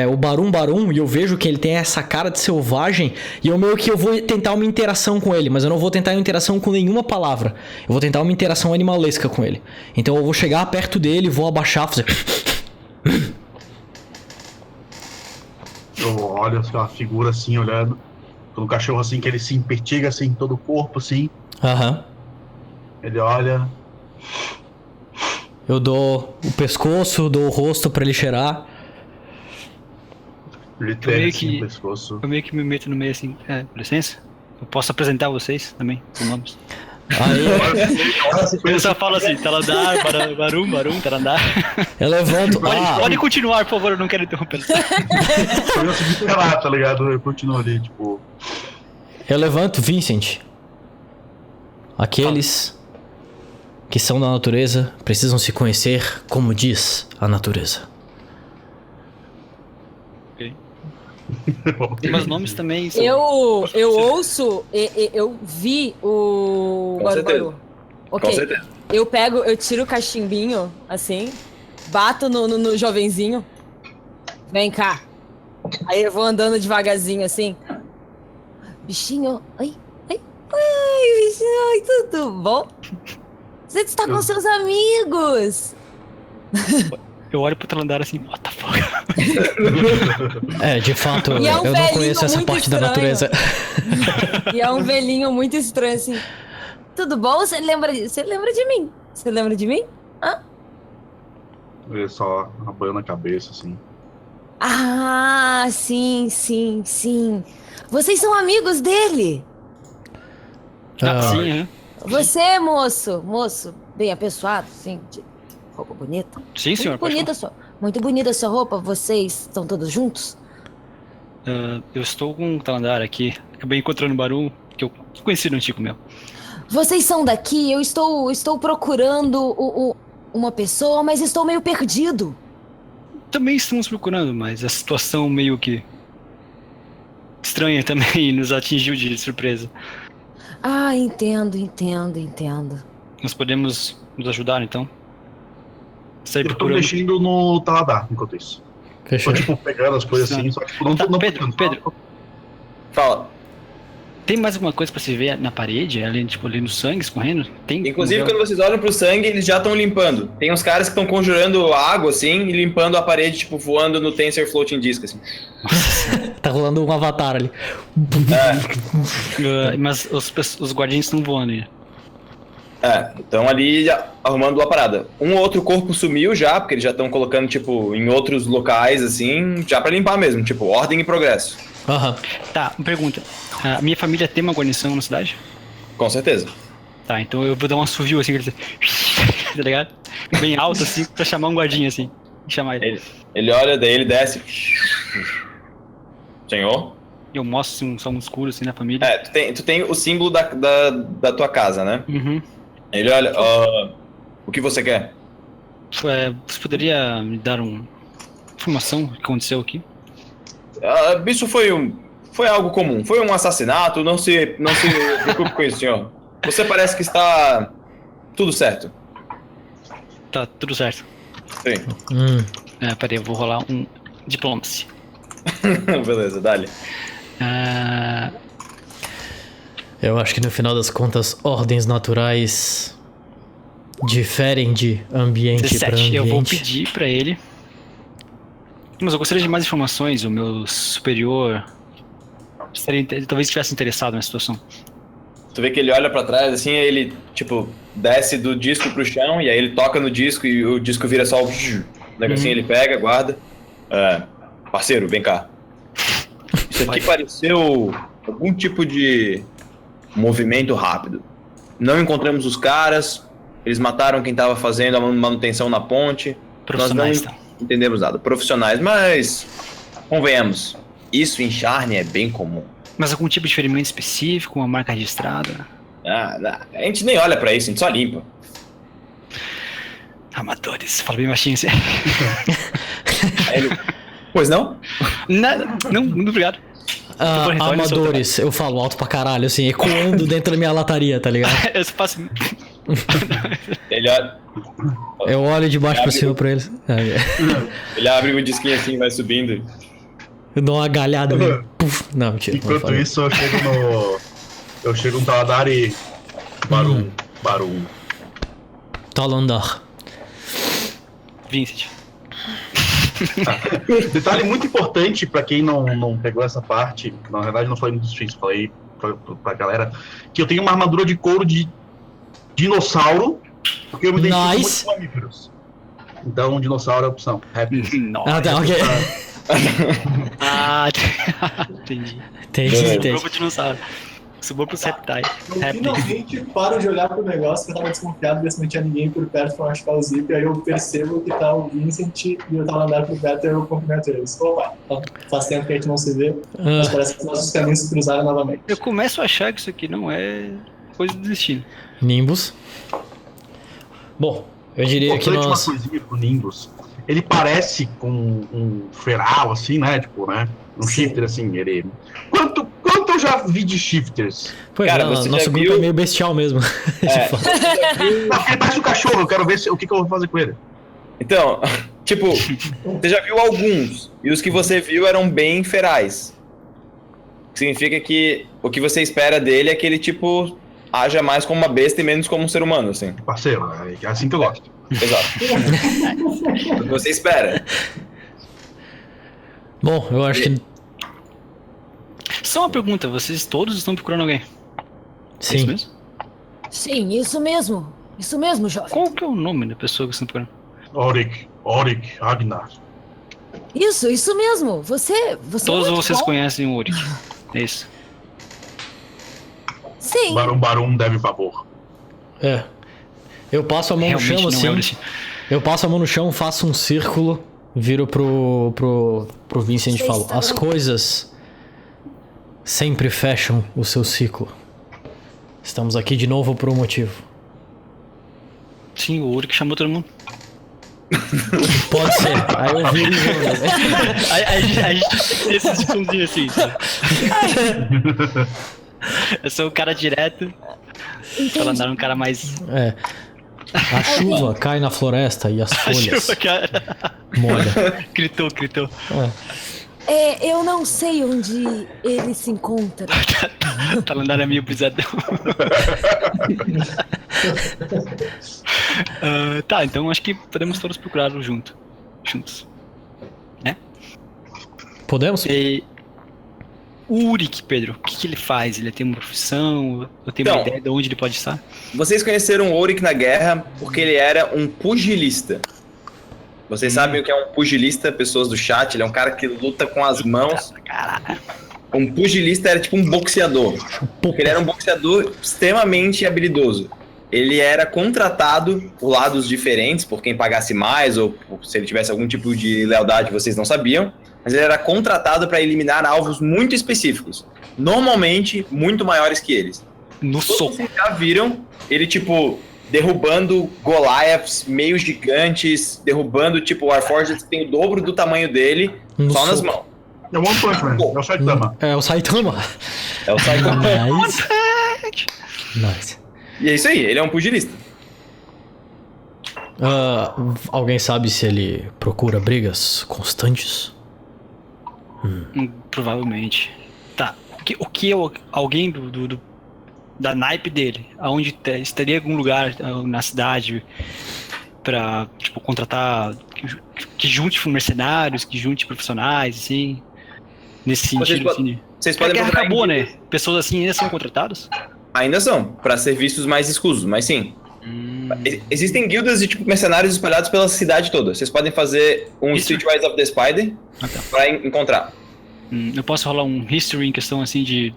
S2: o Barum e eu vejo que ele tem essa cara de selvagem, e eu meio que eu vou tentar uma interação com ele, mas eu não vou tentar uma interação com nenhuma palavra. Eu vou tentar uma interação animalesca com ele. Então eu vou chegar perto dele, vou abaixar, fazer...
S3: Eu olho a figura assim, olhando. Quando o cachorro assim, que ele se impertiga assim, todo o corpo assim.
S2: Aham.
S3: Ele olha.
S2: Eu dou o pescoço, dou o rosto pra ele cheirar.
S3: Ele
S5: Eu
S3: treme
S5: meio
S3: assim
S5: que-
S3: o pescoço.
S5: Eu meio que me meto no meio assim, com licença? Eu posso apresentar vocês também, com nomes.
S2: Aí
S5: Eu só falo assim, Talandar, Barum, Talandar.
S2: eu levanto.
S5: Pode continuar, por favor, eu não quero interromper.
S3: Eu segui relato, tá ligado? Eu continuo ali, tipo.
S2: Eu levanto, Vincent. Aqueles que são da natureza precisam se conhecer como diz a natureza.
S5: Meus nomes também são...
S6: Eu ouço, eu vi o
S1: Com certeza.
S6: Baru.
S1: Com
S6: Ok,
S1: certeza.
S6: eu tiro o cachimbinho, assim, bato no jovenzinho. Vem cá. Aí eu vou andando devagarzinho, assim. Bichinho, ai, bichinho, ai, tudo bom? Você está com seus amigos.
S5: Eu olho pro Talandar assim, what the fuck?
S2: De fato,
S6: E é um
S2: eu não
S6: velhinho
S2: conheço essa
S6: muito
S2: parte da
S6: estranho.
S2: natureza.
S6: E é um velhinho muito estranho, assim. Tudo bom? Você lembra de mim? Você lembra de mim?
S3: Ele só abana a cabeça assim.
S6: Ah, sim. Vocês são amigos dele?
S5: Sim,
S6: Você, moço, bem apessoado, sim, de roupa bonita.
S5: sim, senhor.
S6: Muito bonita a sua roupa. Vocês estão todos juntos?
S5: Eu estou com o Talandar aqui. Acabei encontrando o Barum, que eu conheci no antigo meu.
S6: Vocês são daqui? Eu estou procurando uma pessoa, mas estou meio perdido.
S5: Também estamos procurando, mas a situação meio que estranha também nos atingiu de surpresa.
S6: Ah, entendo.
S5: Nós podemos nos ajudar, então? Sair
S3: Eu tô
S5: procurando.
S3: mexendo no Taladar enquanto isso.
S2: Fechou.
S3: Tô tipo pegando as coisas assim, só que tipo, não
S5: Tá,
S3: tô. Não
S5: Pedro,
S1: Fala.
S5: tem mais alguma coisa pra se ver na parede, ali no sangue escorrendo? Tem.
S1: Inclusive, quando vocês olham pro sangue, eles já estão limpando. Tem uns caras que estão conjurando água, assim, e limpando a parede, tipo, voando no Tensor Floating Disc, assim.
S2: Tá rolando um avatar ali.
S5: Mas os guardiões estão voando aí.
S1: Estão ali arrumando a parada. Um ou outro corpo sumiu já, porque eles já estão colocando, tipo, em outros locais, assim, já pra limpar mesmo, tipo, ordem e progresso.
S2: Aham.
S5: Tá, uma pergunta. A minha família tem uma guarnição na cidade?
S1: Com certeza.
S5: Tá, então eu vou dar um assovio assim, tá ligado? Bem alto assim, pra chamar um guardinha assim. E chamar ele.
S1: Ele olha, daí ele desce. Senhor?
S5: Eu mostro assim, um salmo escuro assim na família.
S1: Tu tem o símbolo da tua casa, né?
S5: Uhum.
S1: Ele olha, o que você quer?
S5: Você poderia me dar uma informação do que aconteceu aqui?
S1: Isso foi algo comum. Foi um assassinato, não se preocupe com isso, senhor. Você parece que está tudo certo.
S5: Tá, tudo certo.
S1: Sim.
S5: Peraí, eu vou rolar um Diplomacy.
S1: Beleza, dá-lhe.
S2: Eu acho que no final das contas, ordens naturais diferem de ambiente para
S5: 17. Eu vou
S2: ambiente.
S5: pedir pra ele. Mas eu gostaria de mais informações. O meu superior talvez estivesse interessado na situação.
S1: Tu vê que ele olha pra trás, assim, aí ele, tipo, desce do disco pro chão, e aí ele toca no disco e o disco vira só o negocinho, ele pega, guarda. Parceiro, vem cá. Isso aqui pareceu algum tipo de movimento rápido. Não encontramos os caras, eles mataram quem tava fazendo a manutenção na ponte.
S5: Profissionais,
S1: Nós não entendemos nada. Profissionais, mas convenhamos, isso em Charne é bem comum.
S5: Mas algum tipo de ferimento específico, uma marca registrada?
S1: A gente nem olha pra isso, a gente só limpa.
S5: Amadores, fala bem baixinho assim.
S1: Aí ele, pois não?
S5: Nada, não, muito obrigado.
S2: Amadores, eu falo alto pra caralho, assim, ecoando dentro da minha lataria, tá ligado?
S5: Eu só faço.
S1: Ele,
S2: Eu olho de baixo pra cima pra eles.
S1: ele abre o disquinho assim, vai subindo.
S2: Eu dou uma galhada nele. Puf. Não, mentira.
S3: Enquanto isso, eu chego no Taladar e... Barum.
S2: Talandar.
S5: Vincent.
S3: Detalhe muito importante pra quem não pegou essa parte, na verdade não falei nos streams, falei pra galera, que eu tenho uma armadura de couro de dinossauro, porque eu me identifico muito com mamíferos. Então, dinossauro é a opção. Happy.
S2: Ah, tá, ok.
S5: Entendi.
S2: Entendi.
S5: Novo dinossauro. Subiu pros reptais.
S4: Eu finalmente paro de olhar pro negócio, que eu tava desconfiado de se não tinha ninguém por perto pra machucar o Zip, aí eu percebo que tá o Vincent e eu tava andando por perto e eu cumprimento eles. Opa, faz tempo que a gente não se vê, mas parece que nossos caminhos se cruzaram novamente.
S5: Eu começo a achar que isso aqui não é coisa do destino.
S2: Nimbus. Bom, eu diria que nós...
S3: uma coisinha pro Nimbus. Ele parece com um feral, assim, né? Tipo, né? Um shifter, assim, ele... Quanto eu já vi de shifters?
S2: Pois
S1: Cara,
S2: é,
S1: você
S2: nosso
S1: já
S2: grupo
S1: viu?
S2: é meio bestial mesmo.
S3: Não, ele parece um cachorro, eu quero ver o que eu vou fazer com ele.
S1: Então, tipo, você já viu alguns, e os que você viu eram bem ferais. Significa que o que você espera dele é que ele, tipo, haja mais como uma besta e menos como um ser humano, assim.
S3: Parceiro, é assim que eu gosto.
S1: Exato. O que você espera.
S2: Bom, eu acho que
S5: Só uma pergunta, vocês todos estão procurando alguém? É isso
S2: sim.
S5: mesmo?
S6: Sim, isso mesmo. Isso mesmo, jovem.
S5: Qual que é o nome da pessoa que vocês estão procurando?
S3: Oric, Agnar.
S6: Isso mesmo. Você
S5: Todos
S6: é muito
S5: vocês
S6: bom.
S5: conhecem o Uri. É isso.
S6: Sim.
S3: Barum deve favor.
S2: É. Eu passo a mão no
S5: Realmente
S2: chão,
S5: não é o
S2: assim.
S5: destino.
S2: Eu passo a mão no chão, faço um círculo, viro pro Vincent e
S6: Vocês
S2: falo:
S6: estão-
S2: as coisas sempre fecham o seu ciclo. Estamos aqui de novo por um motivo.
S5: Sim, o Uri que chamou todo mundo.
S2: Pode ser. Aí eu viro e vou.
S5: A gente tem esses discursinhos assim. sabe? Eu sou o cara direto. Pra andar um cara mais.
S2: É. A chuva cai na floresta e as folhas
S5: cara.
S2: molham.
S5: Gritou.
S6: Eu não sei onde ele se encontra.
S5: Tá andando meio brisadão. Tá, então acho que podemos todos procurá-lo juntos.
S2: Podemos?
S5: E... O Uric, Pedro, o que ele faz? Ele tem uma profissão? Eu tenho uma
S1: Então,
S5: ideia de onde ele pode estar?
S1: Vocês conheceram o Oric na guerra porque ele era um pugilista. Vocês sabem o que é um pugilista, pessoas do chat? Ele é um cara que luta com as mãos.
S5: Caraca.
S1: Um pugilista era tipo um boxeador. Porque ele era um boxeador extremamente habilidoso. Ele era contratado por lados diferentes, por quem pagasse mais, ou se ele tivesse algum tipo de lealdade, vocês não sabiam. Mas ele era contratado para eliminar alvos muito específicos. Normalmente, muito maiores que eles.
S5: No
S1: Todos
S5: soco.
S1: vocês já viram ele, tipo, derrubando Goliaths meio gigantes, derrubando, tipo, Warforged que tem o dobro do tamanho dele,
S2: No
S1: só nas
S2: soco.
S1: mãos.
S3: É o One Punch Man, é o Saitama.
S2: É o Saitama.
S1: É o Saitama.
S2: Nice. Nice.
S1: E é isso aí, ele é um pugilista.
S2: Alguém sabe se ele procura brigas constantes?
S5: Provavelmente. Tá. O que alguém da naipe dele, aonde estaria algum lugar na cidade pra, tipo, contratar, que junte mercenários, que junte profissionais, assim, nesse sentido, assim.
S1: Vocês
S5: A
S1: podem
S5: guerra
S1: procurar
S5: acabou,
S1: em-
S5: né? Pessoas assim ainda são contratadas?
S1: Ainda são, para serviços mais escusos, mas sim. Existem guildas de tipo mercenários espalhados pela cidade toda. Vocês podem fazer um
S5: Isso.
S1: Streetwise of the Spider
S5: Ah, tá.
S1: pra encontrar.
S5: Eu posso rolar um history em questão, assim,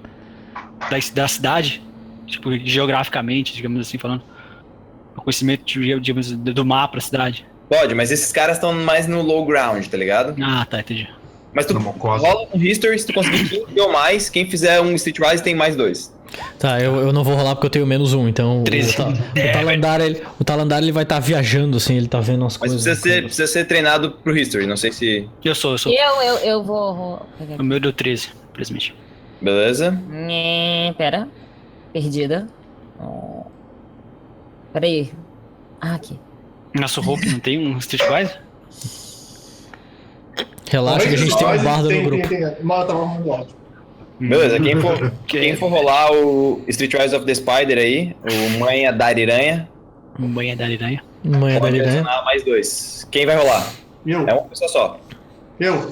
S5: da cidade? Tipo, geograficamente, digamos assim, falando. O conhecimento, digamos, do mapa da cidade.
S1: Pode, mas esses caras estão mais no low ground, tá ligado?
S5: Ah, tá, entendi.
S1: Mas tu
S3: No Mocosa.
S1: rola um history, se tu conseguir 15 ou mais, quem fizer um Streetwise tem mais 2.
S2: Tá, eu não vou rolar porque eu tenho -1, então
S5: 13.
S2: o Talandar ele vai estar viajando, assim, ele tá vendo as
S1: Mas
S2: coisas.
S1: precisa ser treinado pro history, não sei se...
S5: Eu sou.
S6: Eu vou.
S5: O meu deu 13, infelizmente.
S1: Beleza?
S6: Pera. Perdida. Oh. Peraí. Ah, aqui.
S5: Nosso Hulk não tem um Streetwise?
S2: Relaxa que a gente tem um bardo no grupo.
S4: Mas tava muito ótimo.
S1: Beleza, quem for rolar o Streetwise of the Spider aí, o Manha da Ariranha,
S5: Manha da Aranha.
S2: Manha da
S1: pode
S2: Ariranha.
S1: adicionar mais 2. Quem vai rolar?
S4: Eu.
S1: É uma pessoa só.
S4: Eu.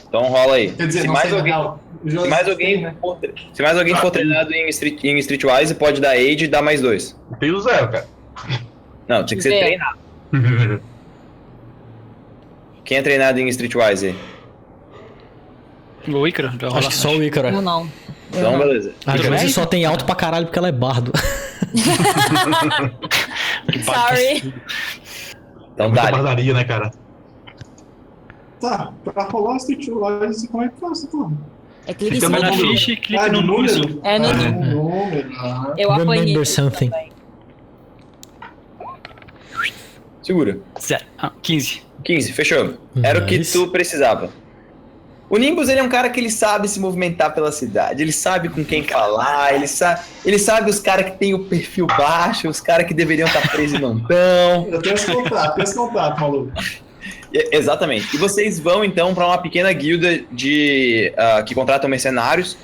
S1: Então rola aí.
S4: Quer dizer,
S1: Se
S4: não
S1: mais
S4: sei,
S1: alguém,
S4: não.
S1: se mais alguém for, se mais alguém for treinado em Streetwise, pode dar aid e dar mais 2.
S3: Tenho 0, cara.
S1: Não, tinha que ser
S6: Zero.
S1: treinado. Quem é treinado em Streetwise?
S5: O Ícaro? vai rolar.
S2: Acho que só o Ícaro.
S6: Eu não. Eu
S1: Então,
S6: não.
S1: beleza.
S2: A
S5: Tudo
S2: Grace
S5: bem?
S2: só tem alto pra caralho porque ela é bardo.
S6: Sorry.
S1: Então,
S3: Muita
S1: dá.
S3: bardaria, né, cara?
S4: Tá, pra rolar Streetwise, como é que faz essa porra?
S6: É clique em
S3: Fica
S6: cima
S5: Vai na
S6: do
S3: número.
S5: ficha e clica
S4: Ah,
S5: no número.
S6: É no
S4: Ah, número. Aham.
S6: Eu apanhei.
S2: Remember something.
S6: também.
S1: Segura.
S5: 15.
S1: 15, fechou. Era o que
S2: Nice.
S1: tu precisava. O Nimbus, ele é um cara que ele sabe se movimentar pela cidade, ele sabe com quem falar, ele sabe os caras que tem o perfil baixo, os caras que deveriam estar presos e não estão.
S4: Eu tenho esse contato, maluco.
S1: Exatamente. E vocês vão, então, para uma pequena guilda que contratam mercenários.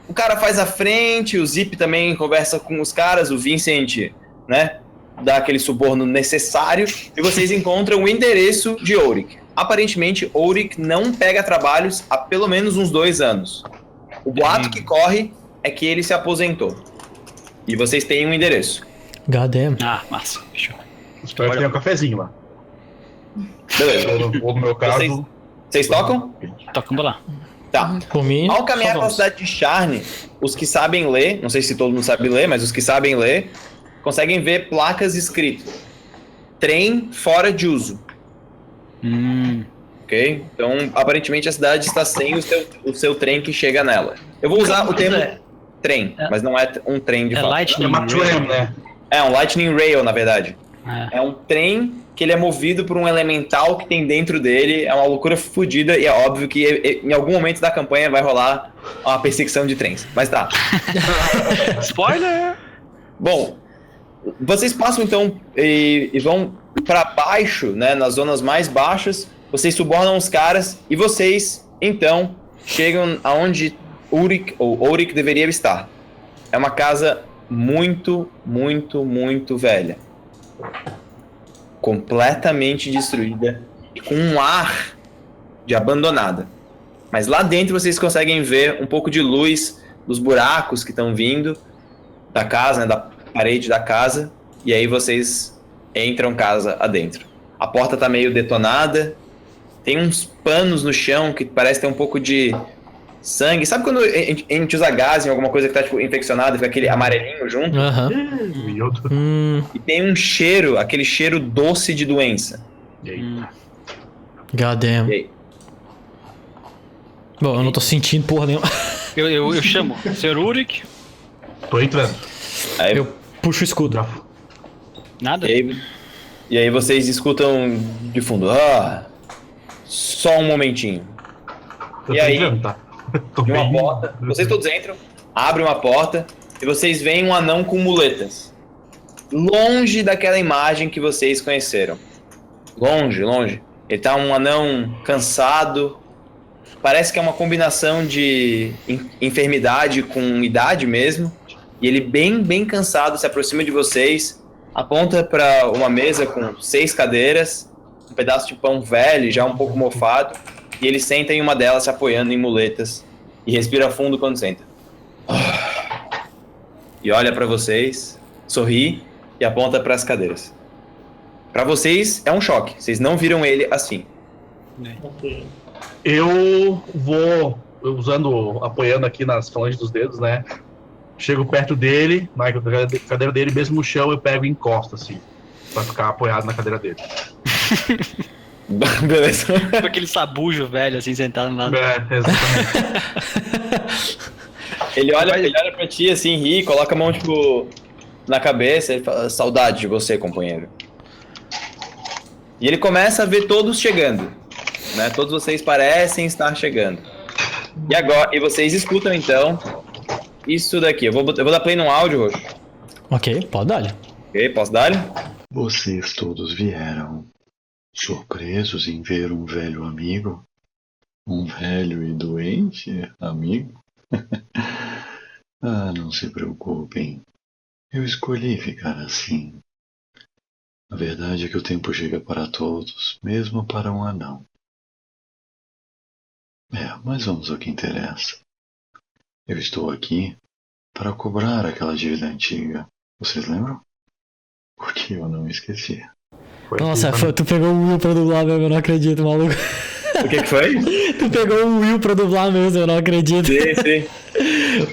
S1: O cara faz a frente, o Zip também conversa com os caras, o Vincent, né, dá aquele suborno necessário, e vocês encontram o endereço de Auric. Aparentemente, Auric não pega trabalhos há pelo menos uns 2 anos. O boato que corre é que ele se aposentou. E vocês têm um endereço.
S2: God damn.
S5: Ah, massa. Fechou.
S3: Espero que tenha um cafezinho lá.
S1: Beleza.
S3: Ou no meu caso.
S1: Vocês tocam?
S5: Tocamos lá.
S1: Tá.
S2: Por mim,
S1: Ao caminhar
S2: só
S1: pela
S2: vamos.
S1: cidade de Charne, os que sabem ler, não sei se todo mundo sabe ler, mas os que sabem ler, conseguem ver placas escritas. Trem fora de uso. Ok? Então, aparentemente a cidade está sem o seu trem que chega nela. Eu vou usar o termo trem, mas não é um trem de
S5: É
S1: fato.
S5: Lightning.
S3: É uma tram, né?
S1: É um Lightning Rail, na verdade.
S5: É.
S1: É um trem que ele é movido por um elemental que tem dentro dele. É uma loucura fodida e é óbvio que em algum momento da campanha vai rolar uma perseguição de trens. Mas tá.
S5: Spoiler!
S1: Bom, vocês passam então e vão para baixo, né, nas zonas mais baixas. Vocês subornam os caras e vocês então chegam aonde Auric deveria estar. É uma casa muito, muito, muito velha, completamente destruída, com um ar de abandonada. Mas lá dentro vocês conseguem ver um pouco de luz dos buracos que estão vindo da casa, né, da parede da casa, e aí vocês entram casa adentro. A porta tá meio detonada, tem uns panos no chão que parece ter um pouco de sangue. Sabe quando a gente usa gás em alguma coisa que tá tipo infeccionada, fica aquele amarelinho junto?
S2: Aham.
S3: E eu tô-
S1: E tem um cheiro, aquele cheiro doce de doença.
S3: E aí?
S2: God damn.
S1: E aí?
S2: Bom, eu não tô sentindo porra nenhuma.
S5: Eu chamo. Sr. Uric.
S3: Tô entrando.
S1: Aí,
S2: Eu puxo o escudo.
S3: Já
S5: Nada?
S1: e aí vocês escutam de fundo. Ah, só um momentinho.
S3: eu
S1: E
S3: tô
S1: aí?
S3: entrando, tá? Tô
S1: De uma
S3: bem-
S1: porta. Vocês todos entram, abrem uma porta e vocês veem um anão com muletas. Longe daquela imagem que vocês conheceram. Longe, longe. Ele tá um anão cansado. Parece que é uma combinação de enfermidade com idade mesmo. E ele bem cansado se aproxima de vocês, aponta para uma mesa com 6 cadeiras, um pedaço de pão velho, já um pouco mofado, e ele senta em uma delas se apoiando em muletas e respira fundo quando senta. E olha para vocês, sorri e aponta para as cadeiras. Para vocês é um choque, vocês não viram ele assim.
S4: Ok.
S3: Eu vou apoiando aqui nas falanges dos dedos, né? Chego perto dele, na cadeira dele, mesmo no chão, eu pego e encosto, assim, pra ficar apoiado na cadeira dele.
S1: Beleza.
S5: Com aquele sabujo velho, assim, sentado lá.
S3: É, exatamente.
S1: Ele olha pra ti assim, ri, coloca a mão tipo na cabeça e fala: saudade de você, companheiro. E ele começa a ver todos chegando, né? Todos vocês parecem estar chegando. E agora, e vocês escutam então isso daqui. Eu vou dar play num áudio, Roxo.
S2: Ok, pode dar.
S1: Ok, posso dar-lhe?
S7: Vocês todos vieram surpresos em ver um velho amigo? Um velho e doente amigo? Ah, não se preocupem. Eu escolhi ficar assim. A verdade é que o tempo chega para todos, mesmo para um anão. Mas vamos ao que interessa. Eu estou aqui para cobrar aquela dívida antiga. Vocês lembram? Porque eu não esqueci.
S2: Nossa, tu pegou o Will pra dublar mesmo, eu não acredito, maluco.
S1: O que foi?
S2: Tu pegou o Will pra dublar mesmo, eu não acredito.
S1: Sim.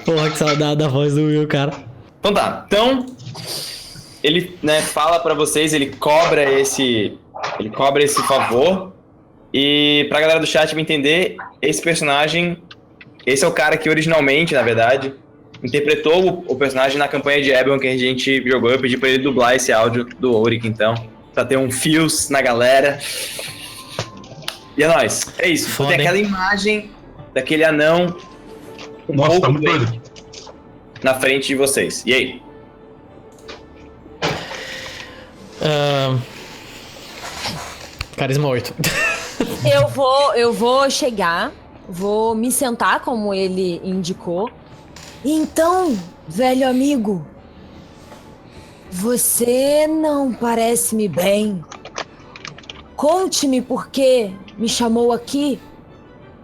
S2: Porra, que saudade da voz do Will, cara.
S1: Então tá. Então, ele, né, fala pra vocês, ele cobra esse favor. E pra galera do chat me entender, esse personagem, esse é o cara que originalmente, na verdade, interpretou o personagem na campanha de Eberron que a gente jogou. Eu pedi pra ele dublar esse áudio do Ulrich, então, pra ter um fios na galera. E é nóis. É isso.
S2: Foda,
S1: tem aquela imagem daquele anão
S3: Nossa, tá muito doido.
S1: na frente de vocês. E aí?
S2: Carisma 8.
S6: Eu vou chegar, vou me sentar como ele indicou. Então, velho amigo, você não parece-me bem. Conte-me por que me chamou aqui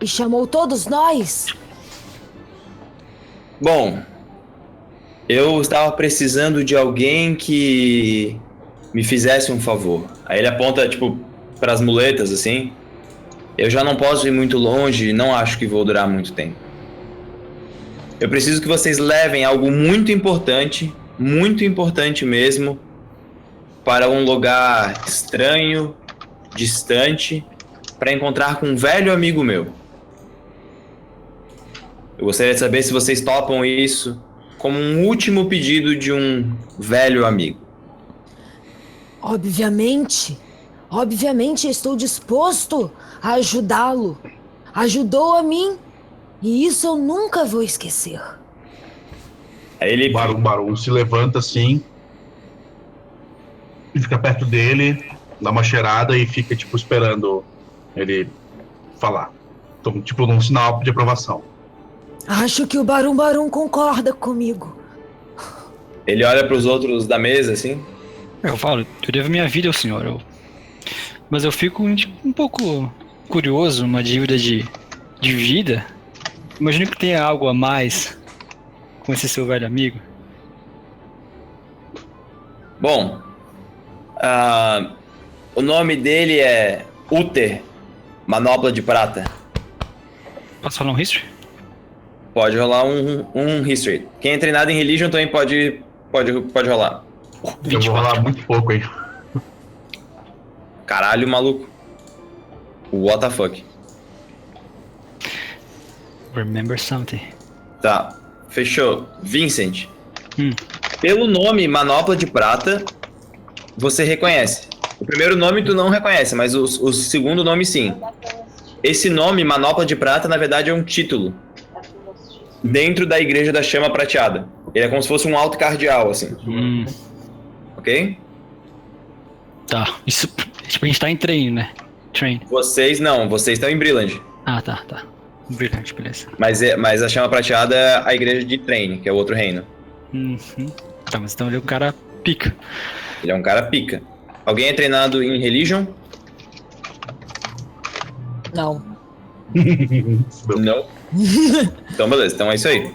S6: e chamou todos nós.
S1: Bom, eu estava precisando de alguém que me fizesse um favor. Aí ele aponta, tipo, para as muletas, assim. Eu já não posso ir muito longe e não acho que vou durar muito tempo. Eu preciso que vocês levem algo muito importante mesmo, para um lugar estranho, distante, para encontrar com um velho amigo meu. Eu gostaria de saber se vocês topam isso como um último pedido de um velho amigo.
S6: Obviamente estou disposto a ajudá-lo. Ajudou a mim e isso eu nunca vou esquecer.
S1: Aí ele...
S3: Barum se levanta assim e fica perto dele, dá uma cheirada e fica, tipo, esperando ele falar. Então, tipo, num sinal de aprovação.
S6: Acho que o Barum concorda comigo.
S1: Ele olha para os outros da mesa, assim.
S5: Eu falo, eu devo minha vida ao senhor. Mas eu fico um pouco curioso, uma dívida de vida. Imagino que tenha algo a mais com esse seu velho amigo.
S1: Bom, o nome dele é Uther, Manopla de Prata.
S5: Posso falar um history?
S1: Pode rolar um history. Quem é treinado em religion também pode rolar.
S3: Eu vou rolar muito pouco aí.
S1: Caralho, maluco. What the fuck?
S5: Remember something.
S1: Tá, fechou. Vincent. Pelo nome Manopla de Prata, você reconhece. O primeiro nome tu não reconhece, mas o segundo nome sim. Esse nome, Manopla de Prata, na verdade é um título dentro da Igreja da Chama Prateada. Ele é como se fosse um alto cardeal, assim. Ok?
S5: Tá, isso, tipo, a gente tá em treino, né?
S1: Vocês estão em Brilland.
S5: Ah, tá. Brilhante, beleza.
S1: Mas a Chama Prateada é a Igreja de Train, que é o outro reino.
S5: Tá, mas então ele é um cara pica.
S1: Ele é um cara pica. Alguém é treinado em religion?
S6: Não.
S1: Não. Então beleza, então é isso aí.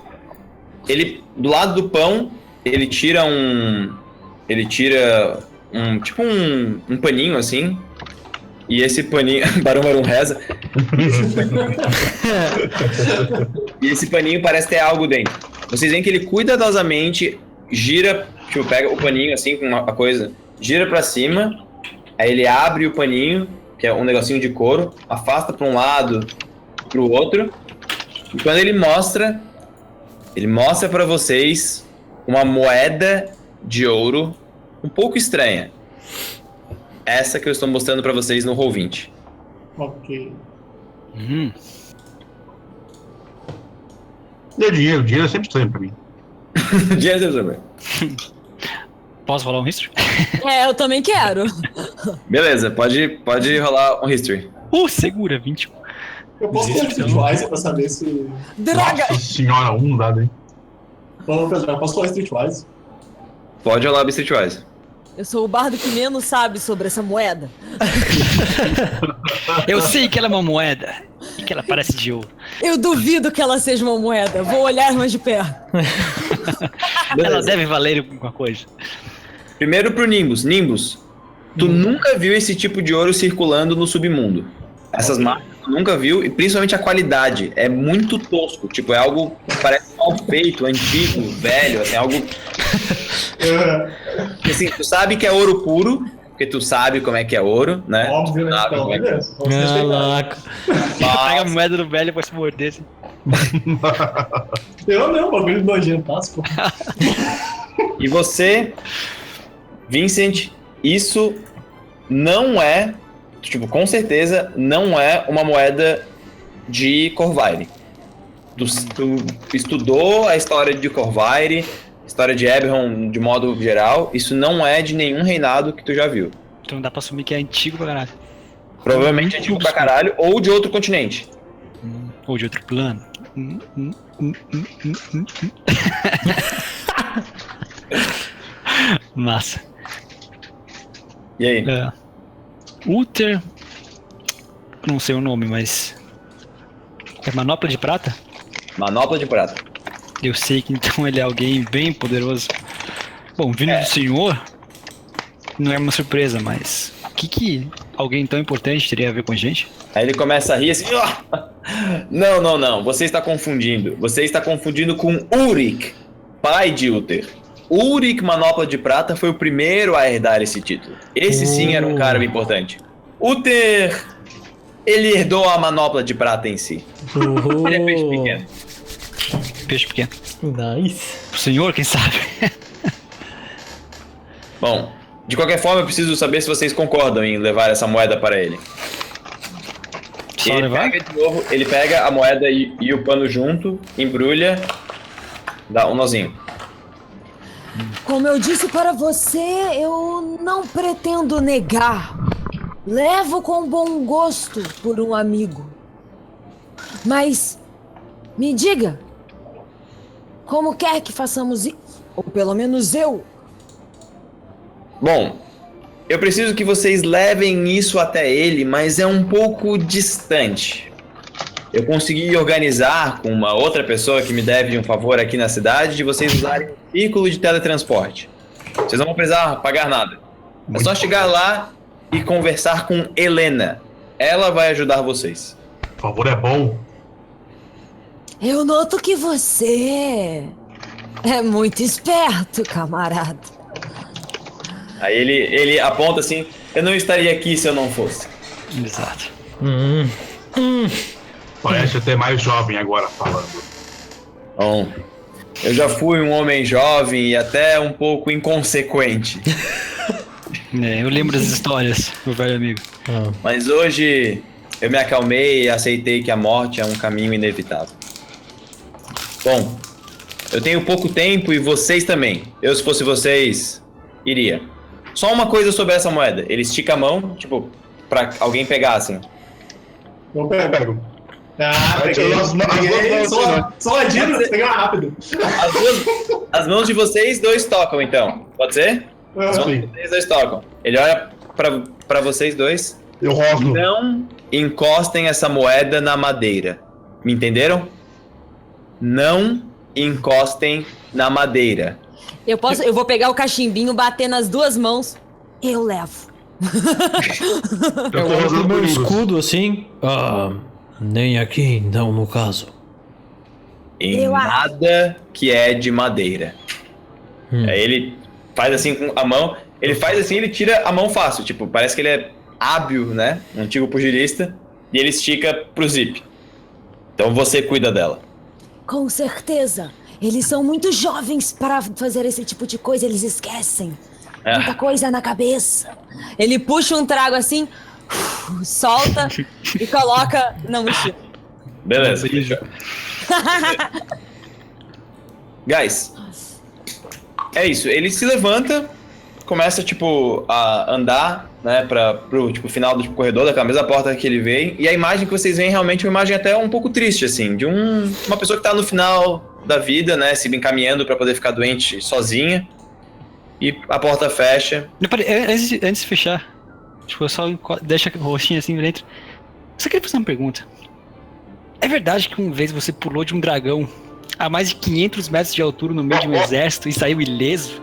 S1: Ele, do lado do pão, ele tira um tipo um paninho assim. E esse paninho, Barum reza. E esse paninho parece ter algo dentro. Vocês veem que ele cuidadosamente gira, tipo, pega o paninho assim com uma coisa, gira pra cima, aí ele abre o paninho, que é um negocinho de couro, afasta pra um lado, pro outro. E quando ele mostra pra vocês uma moeda de ouro um pouco estranha. Essa que eu estou mostrando pra vocês no Roll20.
S4: Ok.
S3: Deu dinheiro, dinheiro é sempre estranho pra mim.
S5: Posso rolar um history?
S6: Eu também quero.
S1: Beleza, pode rolar um history.
S5: Segura, 21.
S4: Eu posso rolar Streetwise pra saber se...
S6: Droga!
S3: Nossa senhora, um dado, hein?
S4: Ô, Pedro, eu posso rolar Streetwise?
S1: Pode rolar Streetwise.
S6: Eu sou o bardo que menos sabe sobre essa moeda.
S5: Eu sei que ela é uma moeda e que ela parece de ouro.
S6: Eu duvido que ela seja uma moeda. Vou olhar mais de perto.
S5: Ela deve valer alguma coisa.
S1: Primeiro pro Nimbus. Nimbus, tu nunca viu esse tipo de ouro circulando no submundo. Essas marcas tu nunca viu, e principalmente a qualidade. É muito tosco. Tipo, é algo que parece mal feito, antigo, velho, assim, algo... Assim, tu sabe que é ouro puro, porque tu sabe como é que é ouro, né?
S4: Óbvio, né?
S1: Sabe
S4: Então,
S1: como é que é.
S4: beleza. Vamos respeitar.
S2: Caraca.
S5: Pega a moeda do velho e vai se morder assim.
S4: Eu não, bagulho nojentaço, pô.
S1: E você, Vincent, isso não é, tipo, com certeza, não é uma moeda de Corvair. Tu estudou a história de Corvair, história de Eberron de modo geral, isso não é de nenhum reinado que tu já viu.
S5: Então dá pra assumir que é antigo pra caralho.
S1: Provavelmente é antigo pra caralho, ou de outro continente.
S5: Ou de outro plano. Massa.
S1: E aí?
S5: Uther. Não sei o nome, mas. É manopla de prata?
S1: Manopla de prata.
S5: Eu sei que então ele é alguém bem poderoso. Bom, vindo do senhor, não é uma surpresa, mas o que alguém tão importante teria a ver com a gente?
S1: Aí ele começa a rir assim, ó. Não, você está confundindo. Você está confundindo com Ulrich, pai de Uther. Ulrich Manopla de Prata foi o primeiro a herdar esse título. Esse sim era um cara importante. Uther, ele herdou a Manopla de Prata em si. Ele é peixe pequeno.
S5: Peixe pequeno.
S2: Nice.
S5: O senhor, quem sabe?
S1: Bom, de qualquer forma eu preciso saber se vocês concordam em levar essa moeda para ele.
S5: Só levar?
S1: Pega de novo, ele pega a moeda e o pano junto, embrulha, dá um nozinho.
S6: Como eu disse para você, eu não pretendo negar. Levo com bom gosto por um amigo. Mas, me diga, como quer que façamos isso? Ou pelo menos eu.
S1: Bom, eu preciso que vocês levem isso até ele, mas é um pouco distante. Eu consegui organizar com uma outra pessoa que me deve um favor aqui na cidade de vocês usarem um círculo de teletransporte. Vocês não vão precisar pagar nada. É só chegar lá e conversar com Helena. Ela vai ajudar vocês.
S3: Por favor, é bom.
S6: Eu noto que você é muito esperto, camarada.
S1: Aí ele aponta assim, eu não estaria aqui se eu não fosse.
S5: Exato.
S3: Parece até mais jovem agora falando.
S1: Bom, eu já fui um homem jovem e até um pouco inconsequente.
S5: Eu lembro das histórias, meu velho amigo.
S1: Mas hoje eu me acalmei e aceitei que a morte é um caminho inevitável. Bom, eu tenho pouco tempo e vocês também. Eu, se fosse vocês, iria. Só uma coisa sobre essa moeda. Ele estica a mão, tipo, pra alguém pegar, assim.
S4: Eu pego.
S3: Peguei.
S4: Peguei.
S3: As duas mãos,
S4: Só ladino, você pegar rápido.
S1: As mãos de vocês dois tocam, então. Pode ser? As mãos de vocês dois tocam. Ele olha pra vocês dois.
S3: Eu rosno.
S1: Não encostem essa moeda na madeira. Me entenderam? Não encostem na madeira.
S6: Eu vou pegar o cachimbinho, bater nas duas mãos. Eu levo.
S2: Eu olho pro meu escudo assim. Nem aqui, não, no caso.
S1: Em nada que é de madeira. Aí ele faz assim com a mão. Ele faz assim, ele tira a mão fácil. Tipo, parece que ele é hábil, né? Um antigo pugilista. E ele estica pro zip. Então você cuida dela.
S6: Com certeza. Eles são muito jovens para fazer esse tipo de coisa. Eles esquecem. Muita coisa na cabeça. Ele puxa um trago assim, solta e coloca na mochila.
S1: Beleza. Guys, é isso. Ele se levanta, começa, tipo, a andar, né, pro tipo, final do corredor, daquela mesma porta que ele veio. E a imagem que vocês veem realmente é uma imagem até um pouco triste, assim, de uma pessoa que tá no final da vida, né, se encaminhando pra poder ficar doente sozinha. E a porta fecha.
S5: Não, peraí, antes de fechar, tipo, eu só deixa o rostinho assim dentro. Só queria fazer uma pergunta. É verdade que uma vez você pulou de um dragão a mais de 500 metros de altura no meio de um exército e saiu ileso?